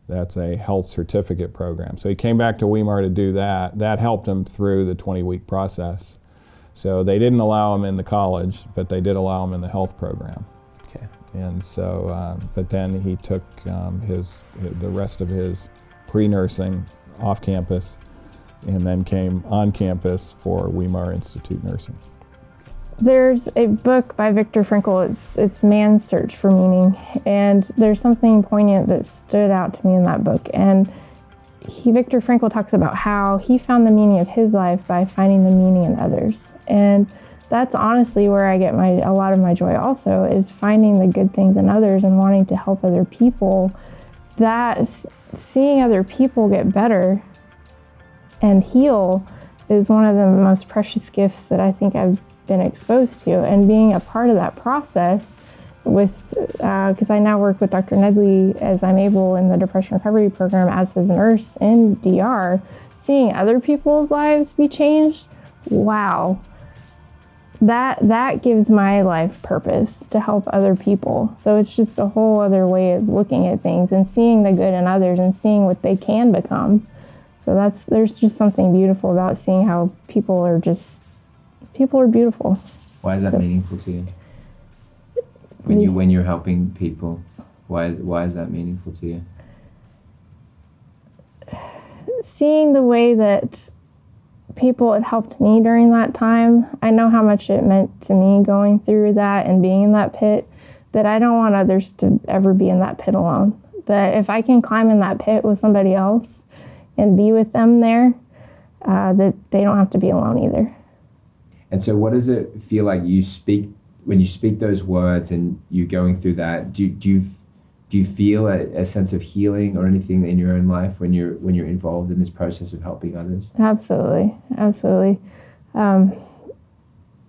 That's a health certificate program. So he came back to Weimar to do that. That helped him through the 20-week process. So they didn't allow him in the college, but they did allow him in the health program. Okay. And so, but then he took the rest of his pre-nursing off campus, and then came on campus for Weimar Institute Nursing. There's a book by Viktor Frankl, it's Man's Search for Meaning, and there's something poignant that stood out to me in that book. And Viktor Frankl talks about how he found the meaning of his life by finding the meaning in others. And that's honestly where I get a lot of my joy also, is finding the good things in others and wanting to help other people. That seeing other people get better and heal is one of the most precious gifts that I think I've been exposed to, and being a part of that process with, because I now work with Dr. Nedley as I'm able in the depression recovery program as his nurse in DR, seeing other people's lives be changed, wow, that gives my life purpose, to help other people. So it's just a whole other way of looking at things and seeing the good in others and seeing what they can become. So there's just something beautiful about seeing how people are beautiful. Why is that meaningful to you? When you're helping people, why is that meaningful to you? Seeing the way that people had helped me during that time, I know how much it meant to me going through that and being in that pit, that I don't want others to ever be in that pit alone. That if I can climb in that pit with somebody else and be with them there, that they don't have to be alone either. And so what does it feel like when you speak those words and you're going through that? Do you feel a sense of healing or anything in your own life when you're involved in this process of helping others? Absolutely.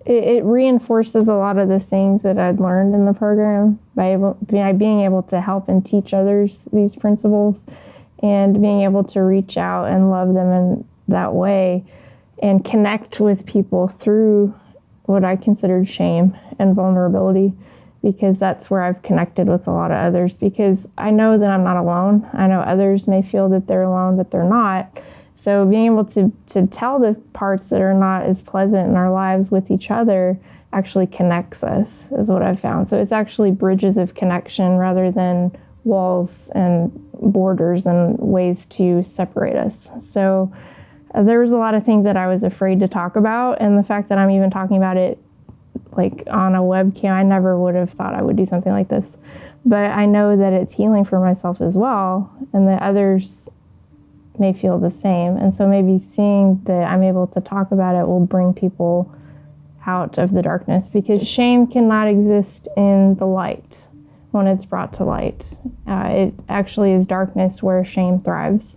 It reinforces a lot of the things that I'd learned in the program by being able to help and teach others these principles, and being able to reach out and love them in that way and connect with people through what I considered shame and vulnerability, because that's where I've connected with a lot of others, because I know that I'm not alone. I know others may feel that they're alone, but they're not. So being able to tell the parts that are not as pleasant in our lives with each other actually connects us, is what I've found. So it's actually bridges of connection rather than walls and borders and ways to separate us. So there was a lot of things that I was afraid to talk about, and the fact that I'm even talking about it like on a webcam, I never would have thought I would do something like this. But I know that it's healing for myself as well, and that others may feel the same. And so maybe seeing that I'm able to talk about it will bring people out of the darkness, because shame cannot exist in the light when it's brought to light. It actually is darkness where shame thrives.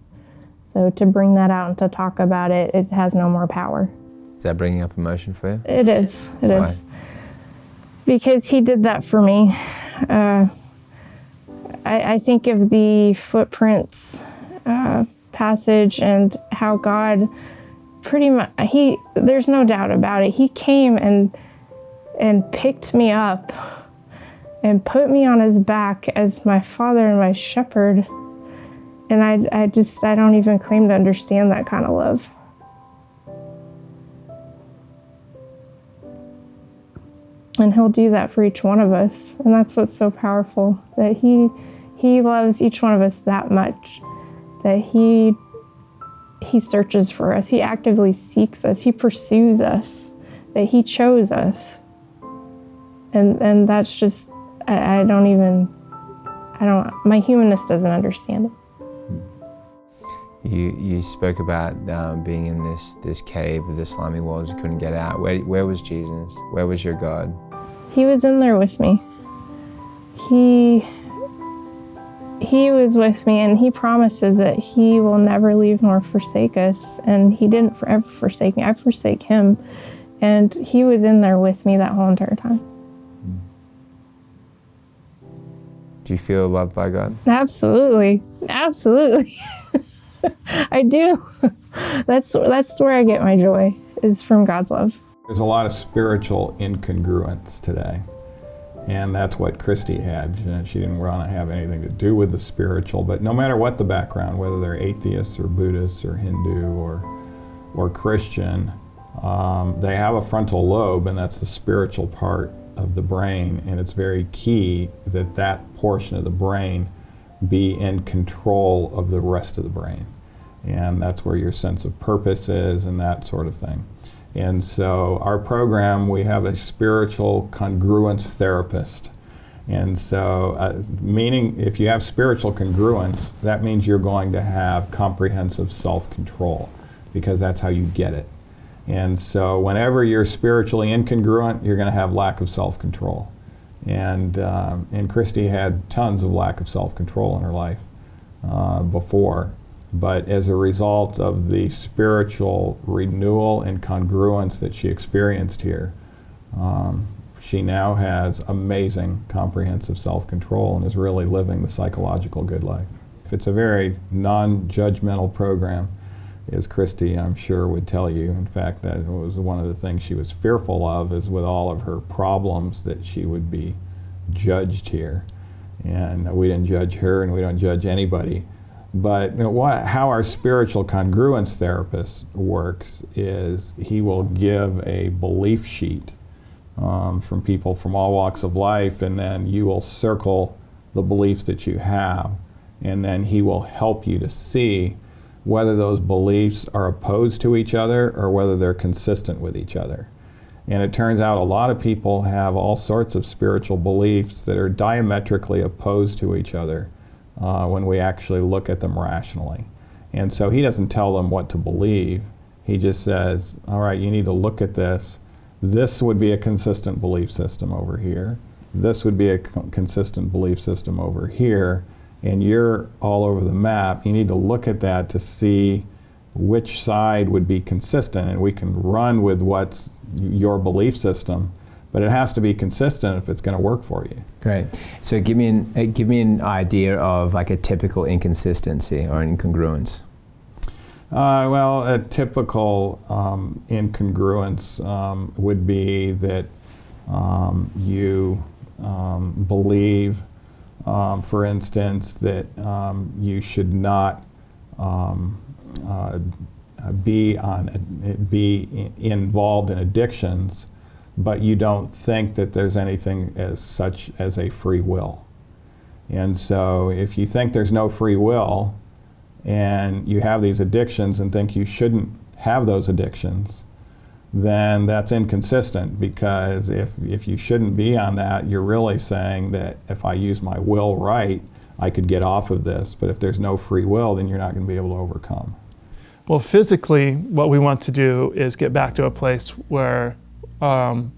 So to bring that out and to talk about it, it has no more power. Is that bringing up emotion for you? It is. Why? Is. Because he did that for me. I think of the footprints passage and how God pretty much, there's no doubt about it. He came and picked me up and put me on his back as my father and my shepherd. And I don't even claim to understand that kind of love. And he'll do that for each one of us. And that's what's so powerful, that he loves each one of us that much, that he searches for us. He actively seeks us. He pursues us, that he chose us. And that's just, I don't, my humanness doesn't understand it. You spoke about being in this cave with the slimy walls, you couldn't get out. Where was Jesus? Where was your God? He was in there with me. He was with me, and he promises that he will never leave nor forsake us, and he didn't forever forsake me. I forsake him, and he was in there with me that whole entire time. Do you feel loved by God? Absolutely. Absolutely. I do. That's where I get my joy, is from God's love. There's a lot of spiritual incongruence today, and that's what Christy had. She didn't want to have anything to do with the spiritual, but no matter what the background, whether they're atheists or Buddhists or Hindu or Christian, they have a frontal lobe, and that's the spiritual part of the brain, and it's very key that that portion of the brain be in control of the rest of the brain. And that's where your sense of purpose is and that sort of thing. And so our program, we have a spiritual congruence therapist. And so, meaning if you have spiritual congruence, that means you're going to have comprehensive self-control, because that's how you get it. And so whenever you're spiritually incongruent, you're going to have lack of self-control. And Christy had tons of lack of self-control in her life before. But as a result of the spiritual renewal and congruence that she experienced here, she now has amazing comprehensive self-control and is really living the psychological good life. It's a very non-judgmental program, as Christy, I'm sure, would tell you. In fact, that was one of the things she was fearful of, is with all of her problems that she would be judged here. And we didn't judge her, and we don't judge anybody. But how our spiritual congruence therapist works is he will give a belief sheet from people from all walks of life, and then you will circle the beliefs that you have, and then he will help you to see whether those beliefs are opposed to each other or whether they're consistent with each other. And it turns out a lot of people have all sorts of spiritual beliefs that are diametrically opposed to each other when we actually look at them rationally. And so he doesn't tell them what to believe. He just says, all right, you need to look at this. This would be a consistent belief system over here. This would be a consistent belief system over here. And you're all over the map. You need to look at that to see which side would be consistent, and we can run with what's your belief system, but it has to be consistent if it's going to work for you. Great. So give me an idea of like a typical inconsistency or incongruence. Well, a typical incongruence would be that you believe, for instance, that you should not be involved in addictions, but you don't think that there's anything as such as a free will. And so if you think there's no free will and you have these addictions and think you shouldn't have those addictions, then that's inconsistent, because if you shouldn't be on that, you're really saying that if I use my will right, I could get off of this. But if there's no free will, then you're not going to be able to overcome. Well, physically, what we want to do is get back to a place where our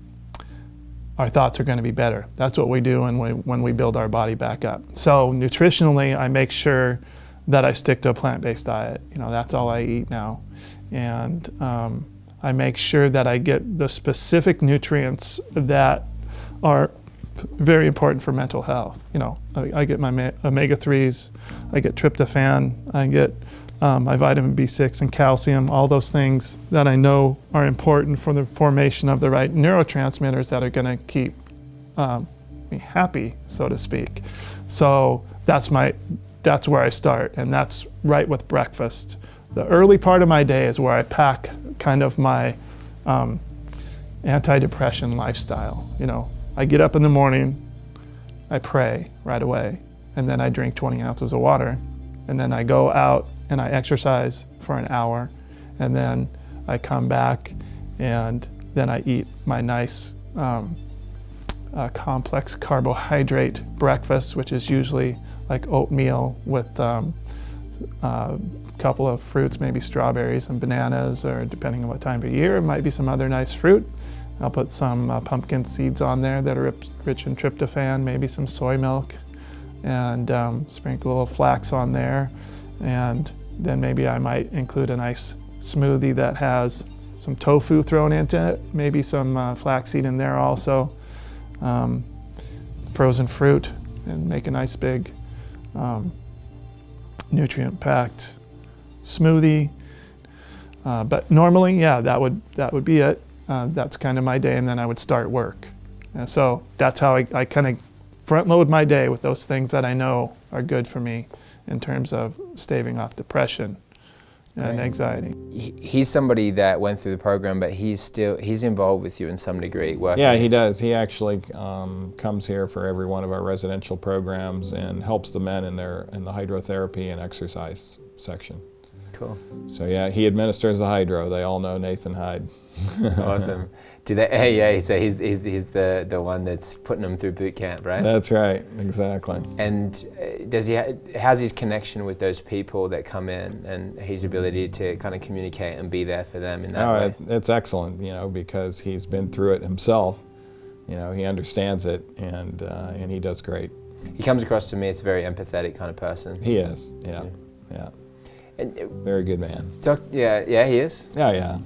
thoughts are going to be better. That's what we do when we build our body back up. So nutritionally, I make sure that I stick to a plant-based diet. That's all I eat now. And I make sure that I get the specific nutrients that are very important for mental health. I get my omega-3s, I get tryptophan, I get my vitamin B6 and calcium, all those things that I know are important for the formation of the right neurotransmitters that are going to keep me happy, so to speak. So that's where I start, and that's right with breakfast. The early part of my day is where I pack kind of my anti-depression lifestyle. I get up in the morning, I pray right away, and then I drink 20 ounces of water, and then I go out and I exercise for an hour, and then I come back, and then I eat my nice complex carbohydrate breakfast, which is usually like oatmeal with a couple of fruits, maybe strawberries and bananas, or depending on what time of year, it might be some other nice fruit. I'll put some pumpkin seeds on there that are rich in tryptophan, maybe some soy milk, and sprinkle a little flax on there. And then maybe I might include a nice smoothie that has some tofu thrown into it, maybe some flaxseed in there also, frozen fruit, and make a nice big nutrient-packed smoothie. But normally, yeah, that would be it. That's kind of my day, and then I would start work. And so that's how I kind of front load my day with those things that I know are good for me in terms of staving off depression and anxiety. He's somebody that went through the program, but he's involved with you in some degree. Yeah, he does. He actually comes here for every one of our residential programs and helps the men in the hydrotherapy and exercise section. Cool. So yeah, he administers the hydro. They all know Nathan Hyde. Awesome. Do they? Hey, yeah. So he's the one that's putting them through boot camp, right? That's right. Exactly. And how's his connection with those people that come in, and his ability to kind of communicate and be there for them in that way? It's excellent, because he's been through it himself. He understands it, and he does great. He comes across to me as a very empathetic kind of person. He is. Yeah. And very good man. Yeah, he is. Yeah.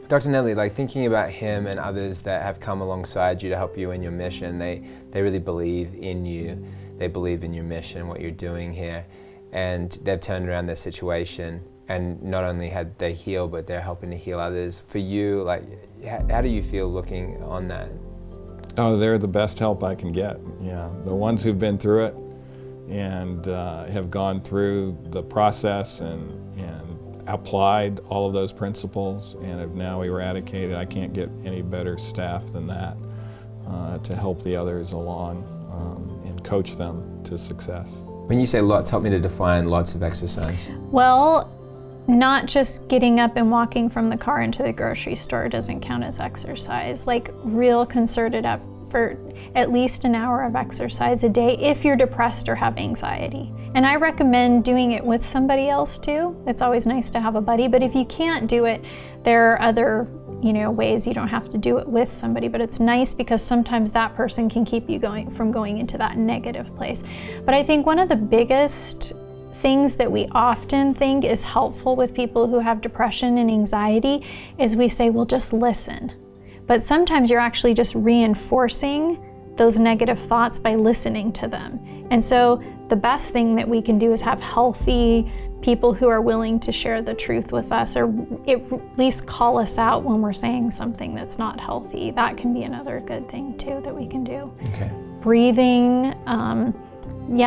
Dr. Nedley, like thinking about him and others that have come alongside you to help you in your mission, they really believe in you. They believe in your mission, what you're doing here, and they've turned around their situation. And not only had they healed, but they're helping to heal others. For you, like, how do you feel looking on that? Oh, they're the best help I can get. Yeah, the ones who've been through it and have gone through the process and applied all of those principles and have now eradicated. I can't get any better staff than that to help the others along and coach them to success. When you say lots, help me to define lots of exercise. Well, not just getting up and walking from the car into the grocery store doesn't count as exercise. Like real concerted effort, at least an hour of exercise a day if you're depressed or have anxiety. And I recommend doing it with somebody else too. It's always nice to have a buddy, but if you can't do it, there are other ways. You don't have to do it with somebody, but it's nice because sometimes that person can keep you from going into that negative place. But I think one of the biggest things that we often think is helpful with people who have depression and anxiety is we say, well, just listen. But sometimes you're actually just reinforcing those negative thoughts by listening to them. And so the best thing that we can do is have healthy people who are willing to share the truth with us, or at least call us out when we're saying something that's not healthy. That can be another good thing too that we can do. Okay. Breathing,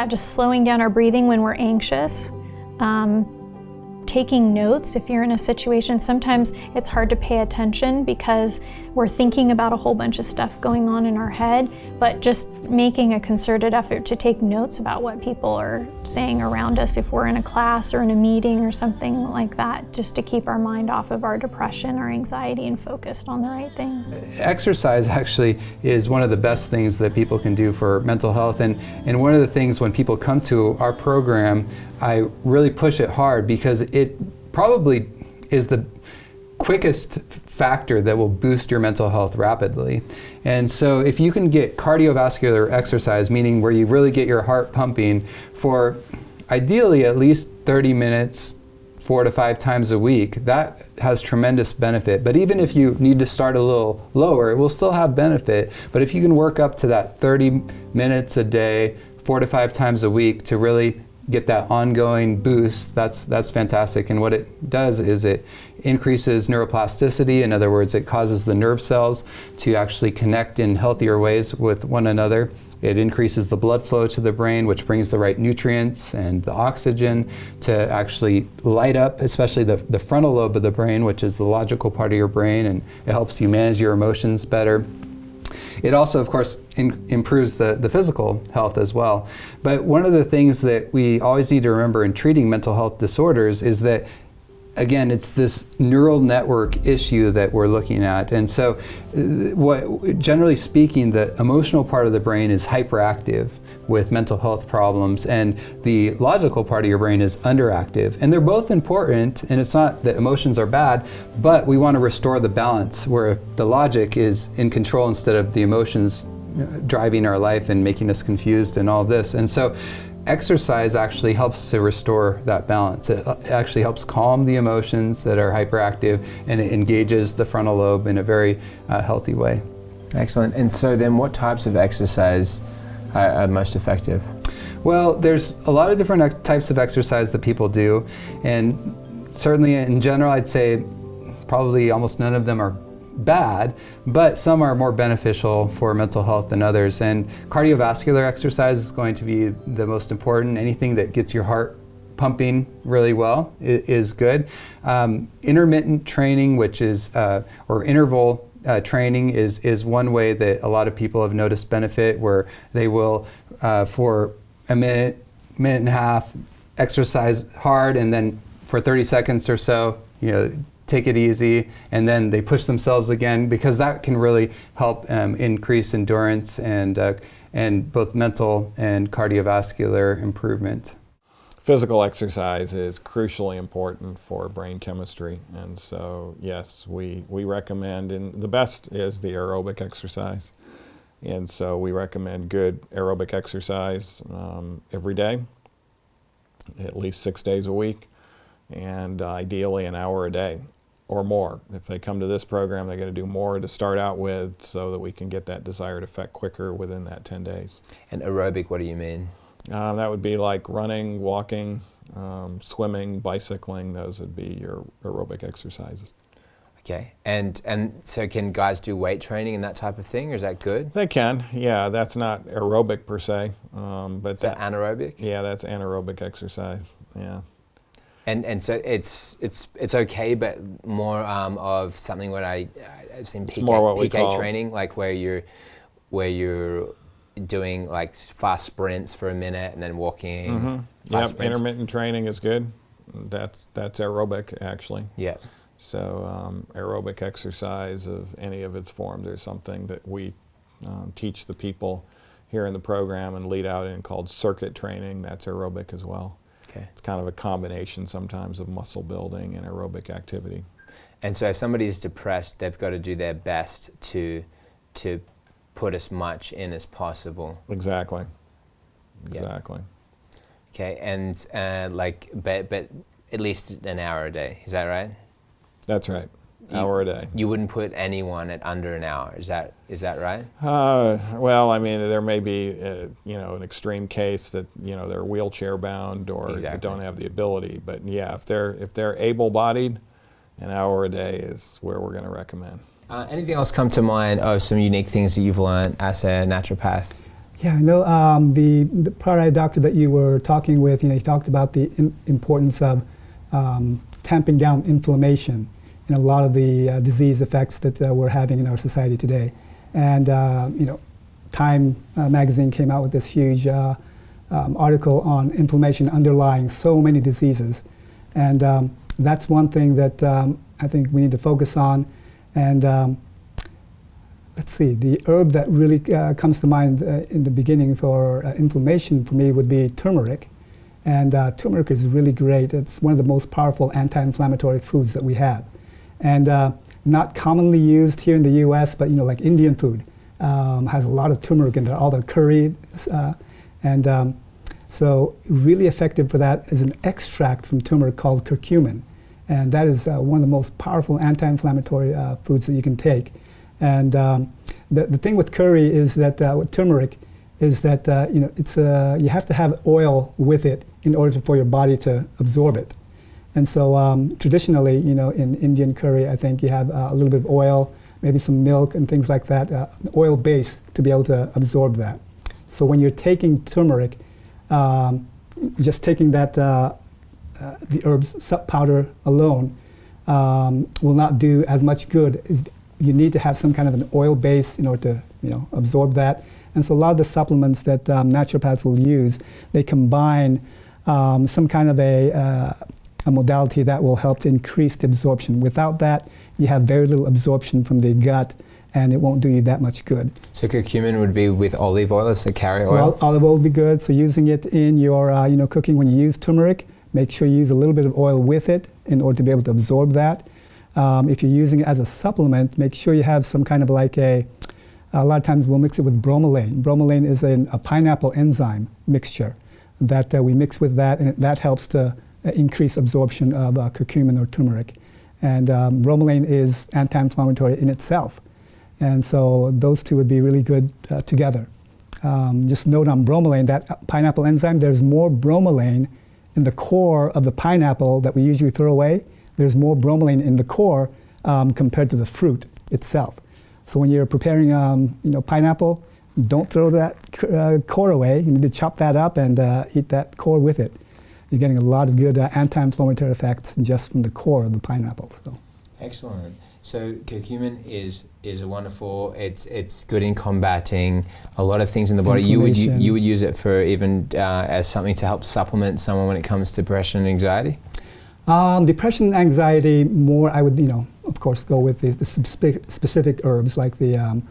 just slowing down our breathing when we're anxious. Taking notes if you're in a situation. Sometimes it's hard to pay attention because we're thinking about a whole bunch of stuff going on in our head, but just making a concerted effort to take notes about what people are saying around us if we're in a class or in a meeting or something like that, just to keep our mind off of our depression, our anxiety, and focused on the right things. Exercise actually is one of the best things that people can do for mental health, and one of the things when people come to our program, I really push it hard because it probably is the quickest factor that will boost your mental health rapidly. And so if you can get cardiovascular exercise, meaning where you really get your heart pumping for ideally at least 30 minutes, 4 to 5 times a week, that has tremendous benefit. But even if you need to start a little lower, it will still have benefit. But if you can work up to that 30 minutes a day, 4 to 5 times a week to really get that ongoing boost, that's fantastic. And what it does is it increases neuroplasticity. In other words, it causes the nerve cells to actually connect in healthier ways with one another. It increases the blood flow to the brain, which brings the right nutrients and the oxygen to actually light up, especially the frontal lobe of the brain, which is the logical part of your brain, and it helps you manage your emotions better. It also, of course, improves the physical health as well. But one of the things that we always need to remember in treating mental health disorders is that again, it's this neural network issue that we're looking at. And so generally speaking, the emotional part of the brain is hyperactive with mental health problems, and the logical part of your brain is underactive. And they're both important, and it's not that emotions are bad, but we want to restore the balance where the logic is in control instead of the emotions driving our life and making us confused and all of this. And so exercise actually helps to restore that balance. It actually helps calm the emotions that are hyperactive, and it engages the frontal lobe in a very healthy way. Excellent. And so then what types of exercise are most effective? Well, there's a lot of different types of exercise that people do, and certainly in general I'd say probably almost none of them are bad, but some are more beneficial for mental health than others. And cardiovascular exercise is going to be the most important. Anything that gets your heart pumping really well is good. Intermittent training, which is, or interval training is one way that a lot of people have noticed benefit, where they will, for a minute and a half, exercise hard, and then for 30 seconds or so, take it easy, and then they push themselves again, because that can really help increase endurance and both mental and cardiovascular improvement. Physical exercise is crucially important for brain chemistry, and so yes, we recommend, and the best is the aerobic exercise, and so we recommend good aerobic exercise every day, at least 6 days a week, and ideally an hour a day or more. If they come to this program, they're going to do more to start out with, so that we can get that desired effect quicker within that 10 days. And aerobic, what do you mean? That would be like running, walking, swimming, bicycling. Those would be your aerobic exercises. Okay, and so can guys do weight training and that type of thing, or is that good? They can, yeah. That's not aerobic per se, but is that anaerobic? Yeah, that's anaerobic exercise. Yeah. And so it's okay, but more of something what I've seen PK training, like where you're doing like fast sprints for a minute and then walking. Mm-hmm. Yep, intermittent training is good. That's aerobic actually. Yeah. So aerobic exercise of any of its forms is something that we teach the people here in the program and lead out in, called circuit training. That's aerobic as well. Okay. It's kind of a combination sometimes of muscle building and aerobic activity. And so if somebody is depressed, they've got to do their best to put as much in as possible. Exactly. Exactly. Okay, and but at least an hour a day, is that right? That's right. Hour a day. You wouldn't put anyone at under an hour. Is that right? Well, I mean, there may be an extreme case that they're wheelchair bound or they don't have the ability. But yeah, if they're able-bodied, an hour a day is where we're going to recommend. Anything else come to mind of some unique things that you've learned as a naturopath? Yeah, I know the prior eye doctor that you were talking with, he talked about the importance of tamping down inflammation and a lot of the disease effects that we're having in our society today. And Time magazine came out with this huge article on inflammation underlying so many diseases. And that's one thing that I think we need to focus on. And let's see, the herb that really comes to mind in the beginning for inflammation for me would be turmeric. And turmeric is really great. It's one of the most powerful anti-inflammatory foods that we have. And not commonly used here in the US, but like Indian food has a lot of turmeric in there, all the curry. So really effective for that is an extract from turmeric called curcumin. And that is one of the most powerful anti-inflammatory foods that you can take. And the thing with curry is that with turmeric is that you have to have oil with it in order for your body to absorb it. And so traditionally, in Indian curry, I think you have a little bit of oil, maybe some milk and things like that, an oil base to be able to absorb that. So when you're taking turmeric, just taking that the herbs powder alone will not do as much good. You need to have some kind of an oil base in order to absorb that. And so a lot of the supplements that naturopaths will use, they combine some kind of a a modality that will help to increase the absorption. Without that, you have very little absorption from the gut, and it won't do you that much good. So curcumin would be with olive oil, it's a carrier oil? Well, olive oil would be good. So using it in your cooking, when you use turmeric, make sure you use a little bit of oil with it in order to be able to absorb that. If you're using it as a supplement, make sure you have some kind of like a lot of times we'll mix it with bromelain. Bromelain is a pineapple enzyme mixture that we mix with that, and that helps to increase absorption of curcumin or turmeric. And bromelain is anti-inflammatory in itself. And so those two would be really good together. Just note on bromelain, that pineapple enzyme, there's more bromelain in the core of the pineapple that we usually throw away. There's more bromelain in the core compared to the fruit itself. So when you're preparing pineapple, don't throw that core away. You need to chop that up and eat that core with it. You're getting a lot of good anti-inflammatory effects just from the core of the pineapple. So. Excellent. So curcumin is a wonderful. It's good in combating a lot of things in the body. You would use it for even as something to help supplement someone when it comes to depression and anxiety. Depression and anxiety more. I would of course go with the specific herbs like the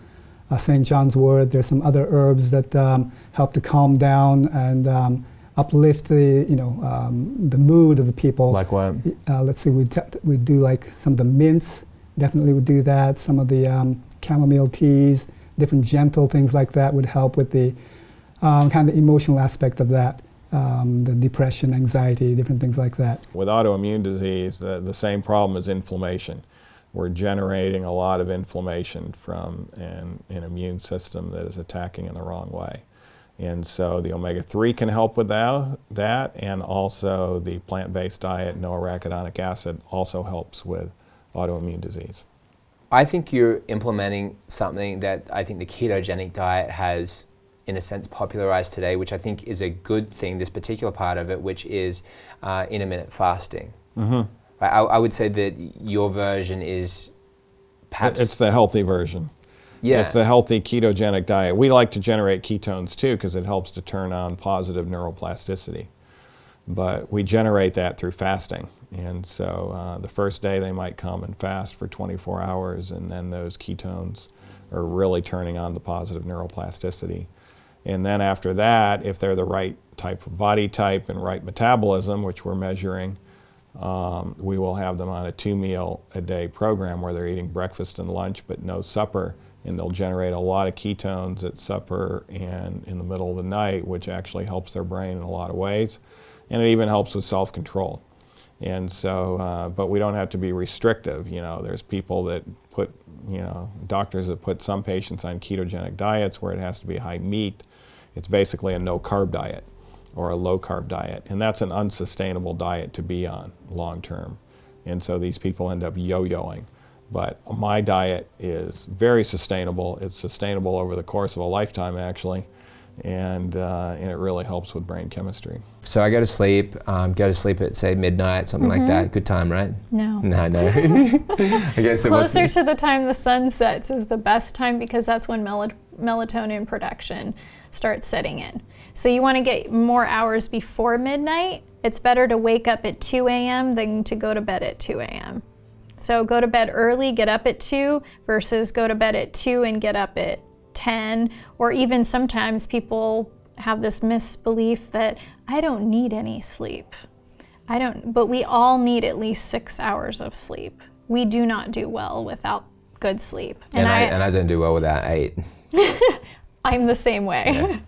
St. John's wort. There's some other herbs that help to calm down and uplift the mood of the people. Like what? Let's see. We do like some of the mints. Definitely would do that. Some of the chamomile teas, different gentle things like that would help with the kind of emotional aspect of that, the depression, anxiety, different things like that. With autoimmune disease, the same problem is inflammation. We're generating a lot of inflammation from an immune system that is attacking in the wrong way. And so the omega-3 can help with that, and also the plant-based diet, no arachidonic acid, also helps with autoimmune disease. I think you're implementing something that I think the ketogenic diet has, in a sense, popularized today, which I think is a good thing, this particular part of it, which is intermittent fasting. Mm-hmm. I would say that your version is perhaps... It's the healthy version. Yeah. It's the healthy ketogenic diet. We like to generate ketones too because it helps to turn on positive neuroplasticity. But we generate that through fasting. And so the first day they might come and fast for 24 hours, and then those ketones are really turning on the positive neuroplasticity. And then after that, if they're the right type of body type and right metabolism, which we're measuring, we will have them on a 2-meal-a-day program where they're eating breakfast and lunch but no supper, and they'll generate a lot of ketones at supper and in the middle of the night, which actually helps their brain in a lot of ways. And it even helps with self-control. And so, but we don't have to be restrictive. There's people that put, doctors that put some patients on ketogenic diets where it has to be high meat. It's basically a no-carb diet or a low-carb diet. And that's an unsustainable diet to be on long-term. And so these people end up yo-yoing. But my diet is very sustainable. It's sustainable over the course of a lifetime, actually. And it really helps with brain chemistry. So I go to sleep at say midnight, something like that. Good time, right? No. No. Okay, so closer to the time the sun sets is the best time because that's when melatonin production starts setting in. So you want to get more hours before midnight. It's better to wake up at 2 a.m. than to go to bed at 2 a.m. So go to bed early, get up at 2 versus go to bed at 2 and get up at 10, or even sometimes people have this misbelief that I don't need any sleep. But we all need at least 6 hours of sleep. We do not do well without good sleep. And I don't do well without 8. I'm the same way. Yeah.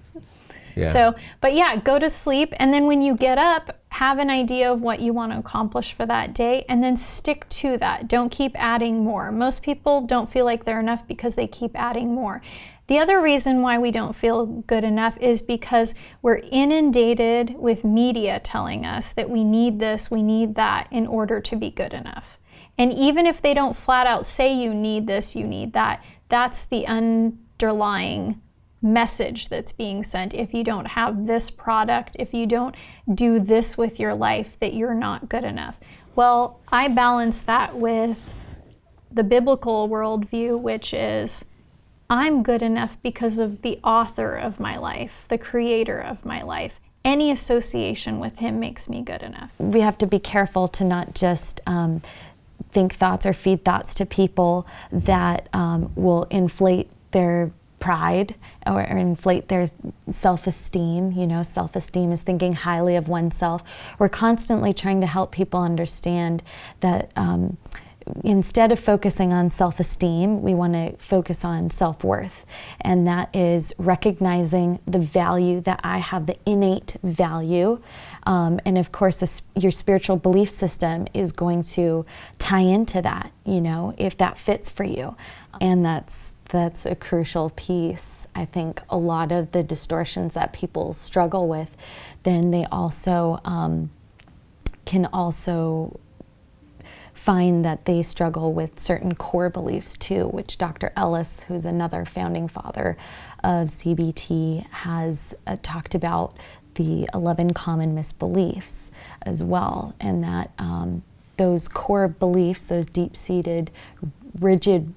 Yeah. So, but yeah, go to sleep, and then when you get up, have an idea of what you want to accomplish for that day, and then stick to that. Don't keep adding more. Most people don't feel like they're enough because they keep adding more. The other reason why we don't feel good enough is because we're inundated with media telling us that we need this, we need that in order to be good enough. And even if they don't flat out say you need this, you need that, that's the underlying message that's being sent. If you don't have this product, if you don't do this with your life, that you're not good enough. Well, I balance that with the biblical worldview, which is I'm good enough because of the author of my life, the creator of my life. any association with him makes me good enough. We have to be careful to not just think thoughts or feed thoughts to people that will inflate their pride or inflate their self-esteem. You know, self-esteem is thinking highly of oneself. We're constantly trying to help people understand that instead of focusing on self-esteem, we want to focus on self-worth. And that is recognizing the value that I have, the innate value. And of course, your spiritual belief system is going to tie into that, you know, if that fits for you. And that's a crucial piece. I think a lot of the distortions that people struggle with, then they also can also find that they struggle with certain core beliefs too, which Dr. Ellis, who's another founding father of CBT, has talked about the 11 common misbeliefs as well, and that those core beliefs, those deep-seated, rigid,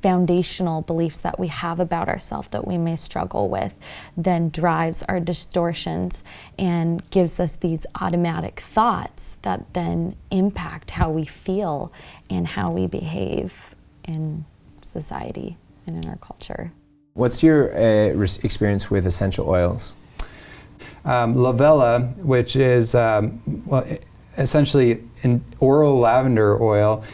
foundational beliefs that we have about ourselves that we may struggle with, then drives our distortions and gives us these automatic thoughts that then impact how we feel and how we behave in society and in our culture. What's your experience with essential oils? Lavella, which is essentially an oral lavender oil,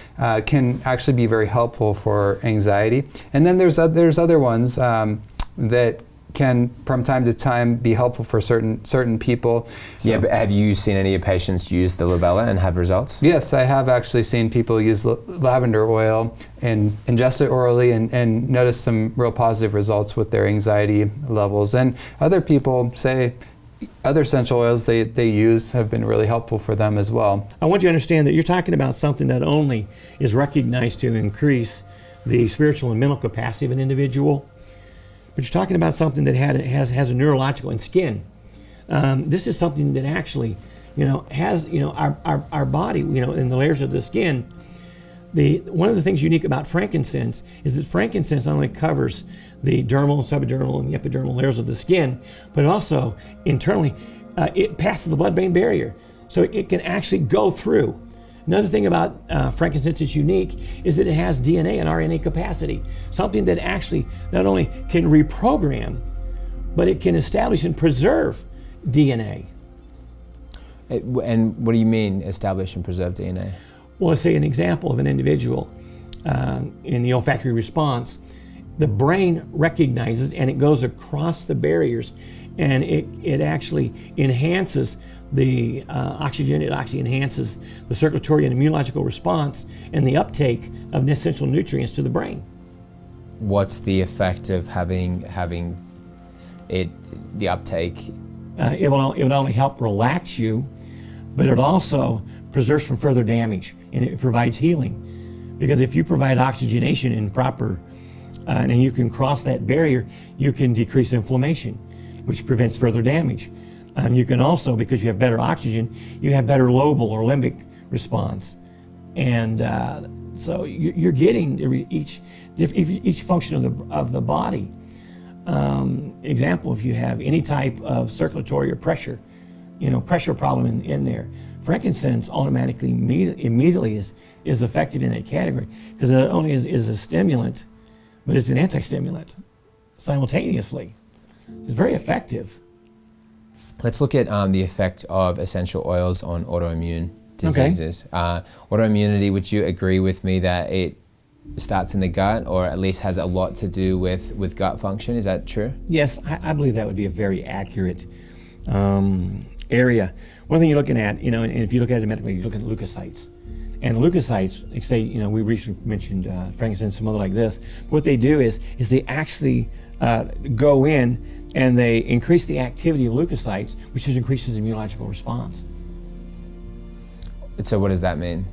can actually be very helpful for anxiety. And then there's other ones that can, from time to time, be helpful for certain people. So, yeah, but have you seen any of your patients use the Lavella and have results? Yes, I have actually seen people use lavender oil and ingest it orally and notice some real positive results with their anxiety levels. And other people say other essential oils they use have been really helpful for them as well. I want you to understand that you're talking about something that only is recognized to increase the spiritual and mental capacity of an individual, but you're talking about something that has a neurological and skin. This is something that actually, has, our body, in the layers of the skin. One of the things unique about frankincense is that frankincense not only covers the dermal, subdermal, and the epidermal layers of the skin, but also internally, it passes the blood-brain barrier, so it can actually go through. Another thing about frankincense that's unique is that it has DNA and RNA capacity, something that actually not only can reprogram, but it can establish and preserve DNA. And what do you mean, establish and preserve DNA? Well, let's say an example of an individual in the olfactory response. The brain recognizes and it goes across the barriers, and it actually enhances the oxygen. It actually enhances the circulatory and immunological response and the uptake of essential nutrients to the brain. What's the effect of having the uptake? It will not only help relax you, but it also preserves from further damage, and it provides healing. Because if you provide oxygenation in proper, and you can cross that barrier, you can decrease inflammation, which prevents further damage. You can also, because you have better oxygen, you have better lobal or limbic response. And so you're getting each function of the body. Example, if you have any type of circulatory or pressure problem in there, frankincense automatically immediately is effective in that category, because it not only is a stimulant, but it's an anti-stimulant simultaneously. It's very effective. Let's look at the effect of essential oils on autoimmune diseases. Okay. Autoimmunity, would you agree with me that it starts in the gut, or at least has a lot to do with gut function? Is that true? Yes, I believe that would be a very accurate area. One thing you're looking at, and if you look at it medically, you look at leukocytes. And leukocytes, say, we recently mentioned frankincense, some other like this. What they do is they actually go in and they increase the activity of leukocytes, which just increases the immunological response. So what does that mean?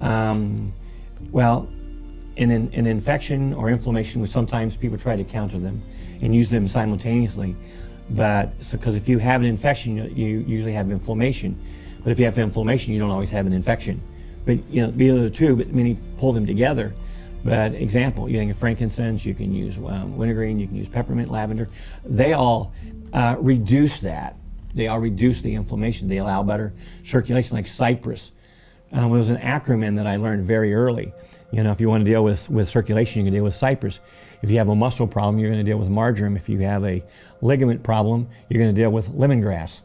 Well, in an infection or inflammation, which sometimes people try to counter them and use them simultaneously. Because if you have an infection, you usually have inflammation. But if you have inflammation, you don't always have an infection. But the other two, but many pull them together. But example, you can use frankincense, you can use wintergreen, you can use peppermint, lavender. They all reduce that. They all reduce the inflammation. They allow better circulation, like cypress. It was an acronym that I learned very early. You know, if you want to deal with circulation, you can deal with cypress. If you have a muscle problem, you're going to deal with marjoram. If you have a ligament problem, you're going to deal with lemongrass.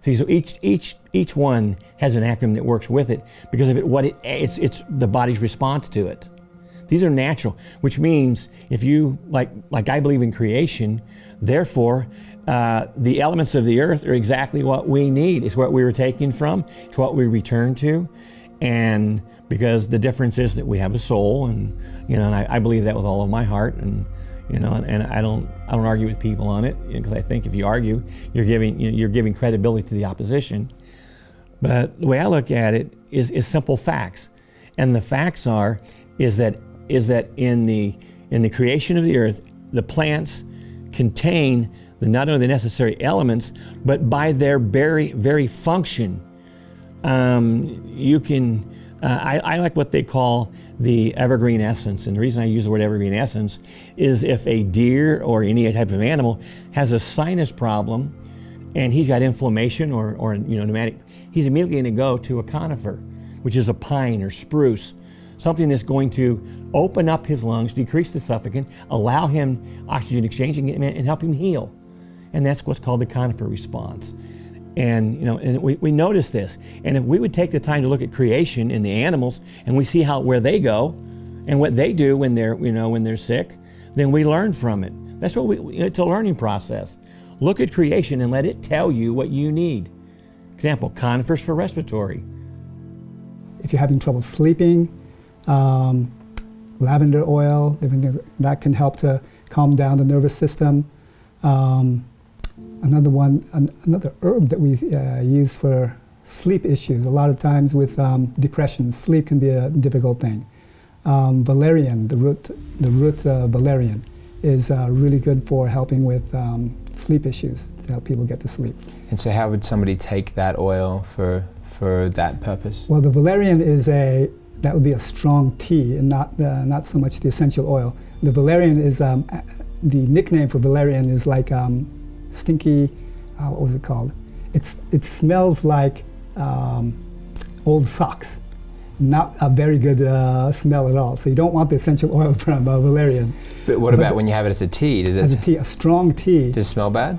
See, so each one has an acronym that works with it because of it's the body's response to it. These are natural, which means if you, like I believe in creation, therefore, the elements of the earth are exactly what we need. It's what we were taken from. It's what we return to. And because the difference is that we have a soul, and you know, and I believe that with all of my heart, and you know, and I don't argue with people on it, because I think if you argue, you're giving credibility to the opposition. But the way I look at it is simple facts, and the facts is that in the creation of the earth, the plants contain not only the necessary elements, but by their very function, you can. I like what they call the evergreen essence, and the reason I use the word evergreen essence is if a deer or any type of animal has a sinus problem, and he's got inflammation or pneumatic, he's immediately going to go to a conifer, which is a pine or spruce, something that's going to open up his lungs, decrease the suffocant, allow him oxygen exchange, and help him heal. And that's what's called the conifer response. And and we notice this. And if we would take the time to look at creation in the animals, and we see where they go, and what they do when they're sick, then we learn from it. That's what it's a learning process. Look at creation and let it tell you what you need. Example: conifers for respiratory. If you're having trouble sleeping, lavender oil, that can help to calm down the nervous system. Another herb that we use for sleep issues. A lot of times with depression, sleep can be a difficult thing. Valerian, the root valerian, is really good for helping with sleep issues, to help people get to sleep. And so how would somebody take that oil for that purpose? Well, the valerian that would be a strong tea, and not so much the essential oil. The valerian is the nickname for valerian is like stinky. What was it called? It smells like old socks. Not a very good smell at all. So you don't want the essential oil from valerian. But what about when you have it as a tea? A strong tea. Does it smell bad?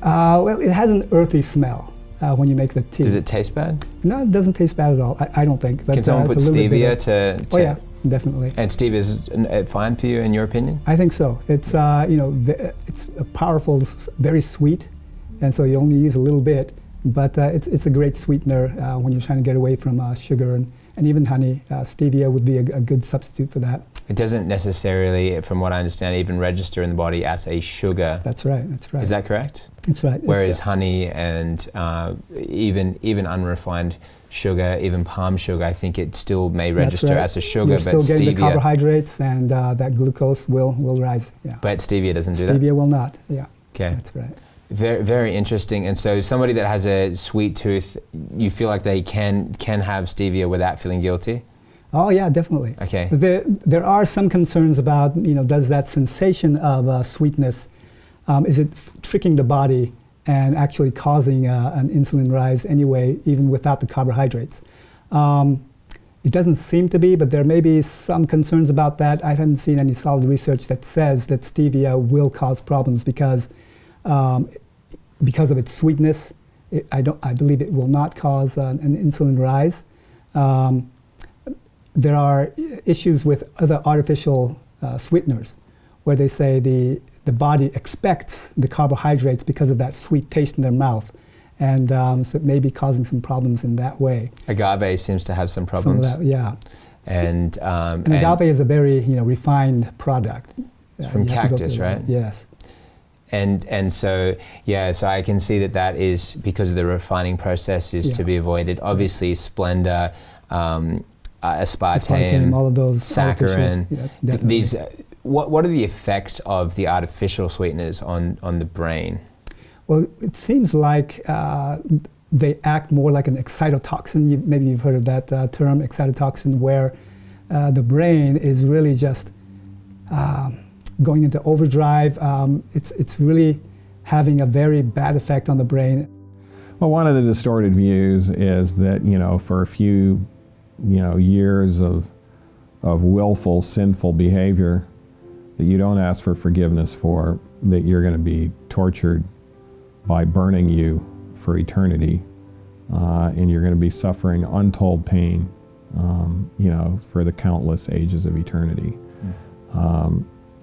Well, it has an earthy smell when you make the tea. Does it taste bad? No, it doesn't taste bad at all. I don't think. But, can someone put stevia to? Oh yeah, definitely. And stevia is fine for you, in your opinion? I think so. It's it's a powerful, very sweet, and so you only use a little bit. But it's a great sweetener when you're trying to get away from sugar and even honey. Stevia would be a good substitute for that. It doesn't necessarily, from what I understand, even register in the body as a sugar. That's right. Is that correct? That's right. Whereas honey and even unrefined sugar, even palm sugar, I think it still may register as a sugar. You're still getting the carbohydrates, and that glucose will rise. Yeah. But stevia doesn't do that? Stevia will not, yeah. Okay. That's right. Very, very interesting. And so somebody that has a sweet tooth, you feel like they can have stevia without feeling guilty? Oh yeah, definitely. Okay. There are some concerns about, does that sensation of sweetness, is it tricking the body and actually causing an insulin rise anyway, even without the carbohydrates? It doesn't seem to be, but there may be some concerns about that. I haven't seen any solid research that says that stevia will cause problems because of its sweetness. I believe it will not cause an insulin rise. There are issues with other artificial sweeteners, where they say the body expects the carbohydrates because of that sweet taste in their mouth, and so it may be causing some problems in that way. Agave seems to have some problems. Some of that, yeah. And agave is a very refined product. From cactus, right? Yes. And so I can see that is because of the refining process is to be avoided. Obviously, Splenda, aspartame, all of those saccharin. Yeah, these, what are the effects of the artificial sweeteners on the brain? Well, it seems like they act more like an excitotoxin. Maybe you've heard of that term, excitotoxin, where the brain is really just going into overdrive. It's really having a very bad effect on the brain. Well, one of the distorted views is that, for a few, years of willful, sinful behavior that you don't ask for forgiveness for, that you're going to be tortured by burning you for eternity, and you're going to be suffering untold pain, for the countless ages of eternity.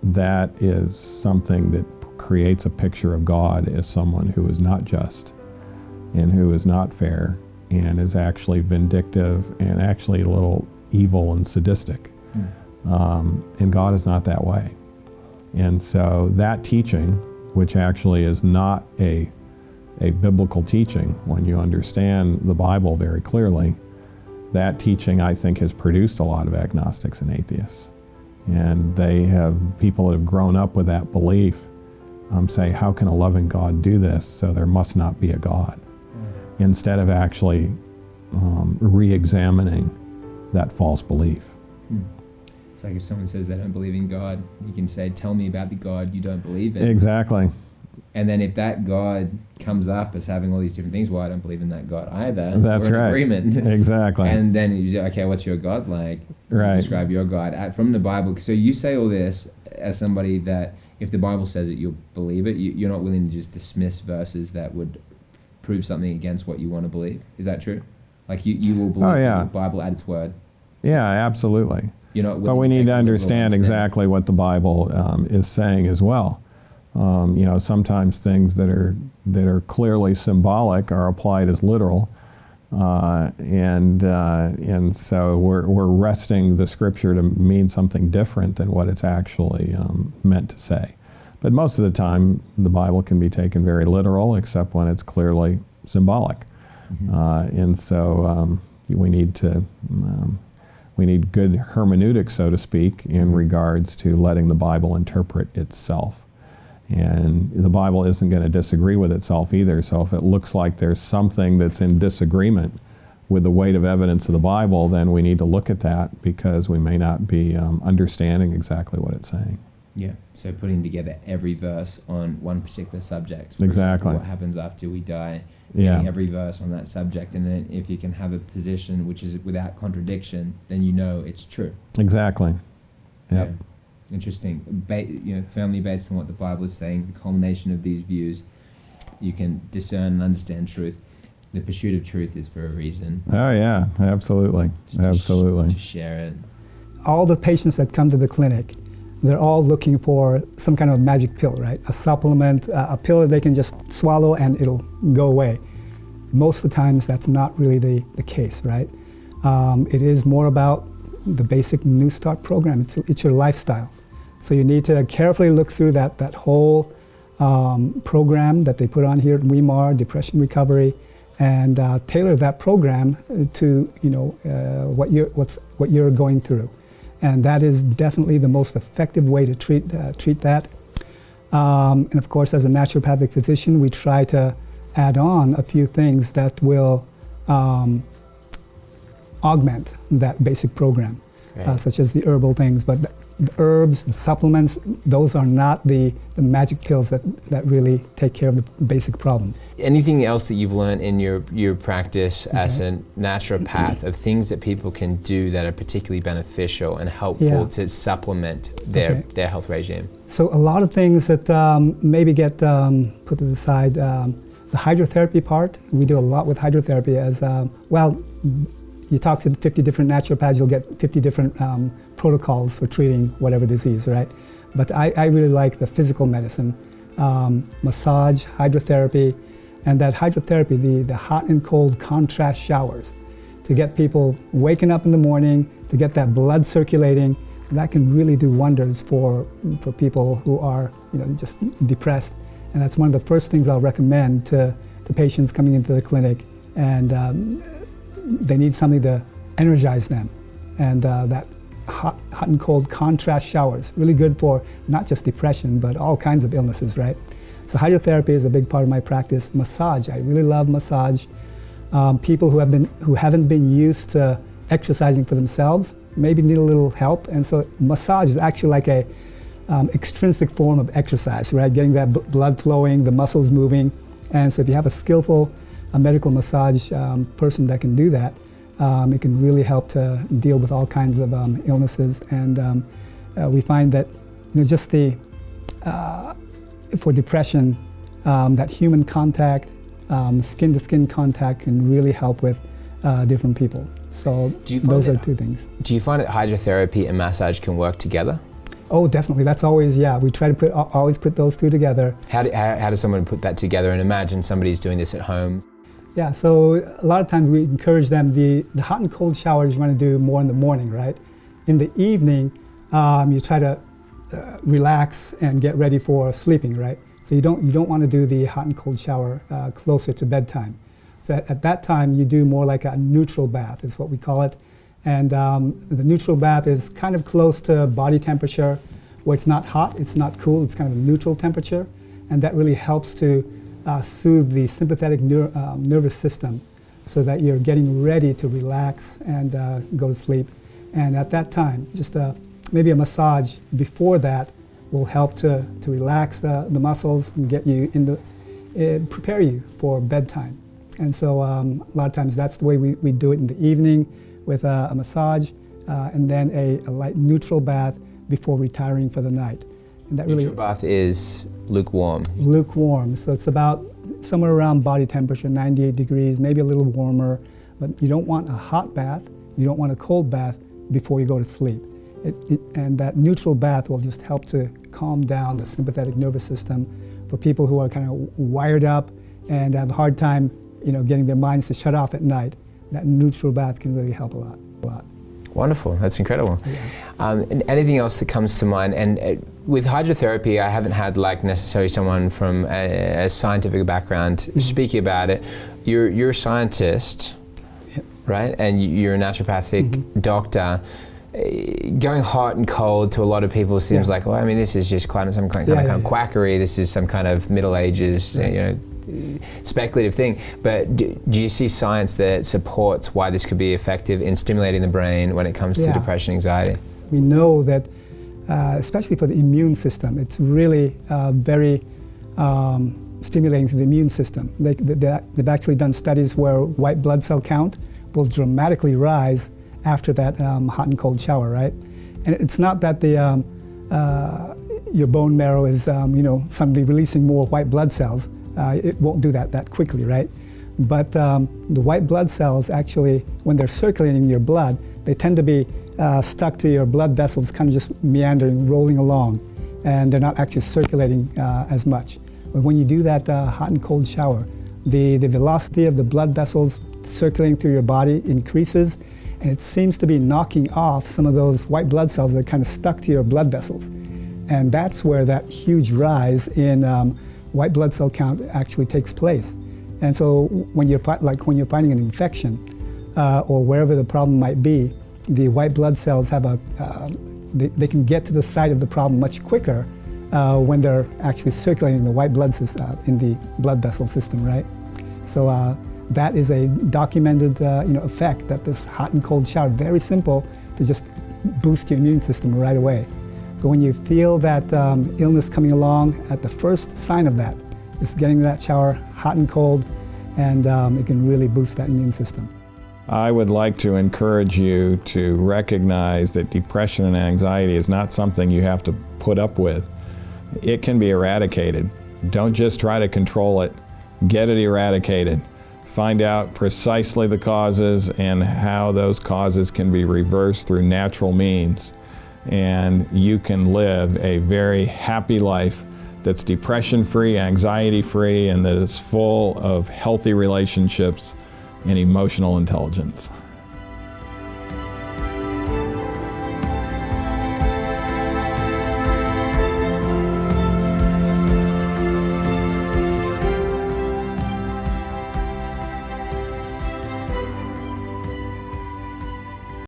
That is something that creates a picture of God as someone who is not just and who is not fair and is actually vindictive and actually a little evil and sadistic. And God is not that way. And so that teaching, which actually is not a biblical teaching when you understand the Bible very clearly, that teaching, I think, has produced a lot of agnostics and atheists. And people that have grown up with that belief say, how can a loving God do this? So there must not be a God. Instead of actually re-examining that false belief. It's like if someone says they don't believe in God, you can say, tell me about the God you don't believe in. Exactly. And then if that God comes up as having all these different things, well, I don't believe in that God either. That's We're in right. agreement. Exactly. And then you say, okay, what's your God like? Right. Describe your God from the Bible. So you say all this as somebody that if the Bible says it, you'll believe it. You're not willing to just dismiss verses that would prove something against what you want to believe. Is that true? Like you will believe the Bible at its word? Yeah, absolutely. You're not willing but we to need to understand exactly what the Bible is saying as well. Sometimes things that are clearly symbolic are applied as literal, and so we're wresting the Scripture to mean something different than what it's actually meant to say. But most of the time, the Bible can be taken very literal, except when it's clearly symbolic. And so we need good hermeneutics, so to speak, in regards to letting the Bible interpret itself. And the Bible isn't going to disagree with itself either. So if it looks like there's something that's in disagreement with the weight of evidence of the Bible, then we need to look at that because we may not be understanding exactly what it's saying. Yeah, so putting together every verse on one particular subject. Exactly. Example, what happens after we die. Getting every verse on that subject, and then if you can have a position which is without contradiction, then you know it's true. Exactly. Yep. Yeah. Interesting. Firmly based on what the Bible is saying, the culmination of these views, you can discern and understand truth. The pursuit of truth is for a reason. Oh yeah, absolutely, absolutely. To share it. All the patients that come to the clinic, they're all looking for some kind of magic pill, right? A supplement, a pill that they can just swallow and it'll go away. Most of the times that's not really the case, right? It is more about the basic New Start program. It's your lifestyle. So you need to carefully look through that whole program that they put on here at WEMAR, Depression Recovery, and tailor that program to what you're going through. And that is definitely the most effective way to treat that. And of course, as a naturopathic physician, we try to add on a few things that will augment that basic program, such as the herbal things. But the herbs, the supplements, those are not the magic pills that really take care of the basic problem. Anything else that you've learned in your practice as a naturopath of things that people can do that are particularly beneficial and helpful to supplement their health regime? So a lot of things that maybe get put to the side. The hydrotherapy part, we do a lot with hydrotherapy as well. You talk to 50 different naturopaths, you'll get 50 different protocols for treating whatever disease, right? But I really like the physical medicine, massage, hydrotherapy, and that hydrotherapy, the hot and cold contrast showers, to get people waking up in the morning, to get that blood circulating. That can really do wonders for people who are just depressed. And that's one of the first things I'll recommend to patients coming into the clinic. And they need something to energize them. And that hot and cold contrast showers, really good for not just depression, but all kinds of illnesses, right? So hydrotherapy is a big part of my practice. Massage, I really love massage. People who haven't been used to exercising for themselves maybe need a little help. And so massage is actually like a extrinsic form of exercise, right? Getting that blood flowing, the muscles moving. And so if you have a skillful a medical massage person that can do that, it can really help to deal with all kinds of illnesses. And we find that just for depression, that human contact, skin-to-skin contact can really help with different people. So those are two things. Do you find that hydrotherapy and massage can work together? Oh, definitely. That's always, we try to always put those two together. How does someone put that together? And imagine somebody's doing this at home. Yeah, so a lot of times we encourage them, the hot and cold showers you want to do more in the morning, right? In the evening, you try to relax and get ready for sleeping, right? So you don't want to do the hot and cold shower closer to bedtime. So at that time, you do more like a neutral bath, is what we call it. And the neutral bath is kind of close to body temperature, where it's not hot, it's not cool, it's kind of a neutral temperature. And that really helps to soothe the sympathetic nervous system so that you're getting ready to relax and go to sleep. And at that time, just maybe a massage before that will help to relax the muscles and get you prepare you for bedtime. And so a lot of times that's the way we do it in the evening, with a massage and then a light neutral bath before retiring for the night. And that neutral bath is lukewarm? Lukewarm, so it's about somewhere around body temperature, 98 degrees, maybe a little warmer, but you don't want a hot bath, you don't want a cold bath before you go to sleep. And that neutral bath will just help to calm down the sympathetic nervous system for people who are kind of wired up and have a hard time, getting their minds to shut off at night. That neutral bath can really help a lot. Wonderful, that's incredible. Yeah. And anything else that comes to mind? And with hydrotherapy, I haven't had necessarily someone from a scientific background speaking about it. You're a scientist, right? And you're a naturopathic doctor. Going hot and cold to a lot of people seems like, well, I mean, this is just some kind of quackery. This is some kind of Middle Ages, speculative thing. But do you see science that supports why this could be effective in stimulating the brain when it comes to depression and anxiety? We know that, especially for the immune system, it's really very stimulating to the immune system. They've actually done studies where white blood cell count will dramatically rise after that hot and cold shower, right? And it's not that your bone marrow is, suddenly releasing more white blood cells. It won't do that quickly, right? But the white blood cells actually, when they're circulating in your blood, they tend to be stuck to your blood vessels, kind of just meandering, rolling along, and they're not actually circulating as much. But when you do that hot and cold shower, the velocity of the blood vessels circulating through your body increases, and it seems to be knocking off some of those white blood cells that are kind of stuck to your blood vessels. And that's where that huge rise in white blood cell count actually takes place. And so when you're finding an infection or wherever the problem might be, the white blood cells have they can get to the site of the problem much quicker when they're actually circulating the white blood system in the blood vessel system, right? So that is a documented effect that this hot and cold shower, very simple to just boost your immune system right away. So when you feel that illness coming along, at the first sign of that, just getting that shower hot and cold, and it can really boost that immune system. I would like to encourage you to recognize that depression and anxiety is not something you have to put up with. It can be eradicated. Don't just try to control it. Get it eradicated. Find out precisely the causes and how those causes can be reversed through natural means. And you can live a very happy life that's depression-free, anxiety-free, and that is full of healthy relationships and emotional intelligence.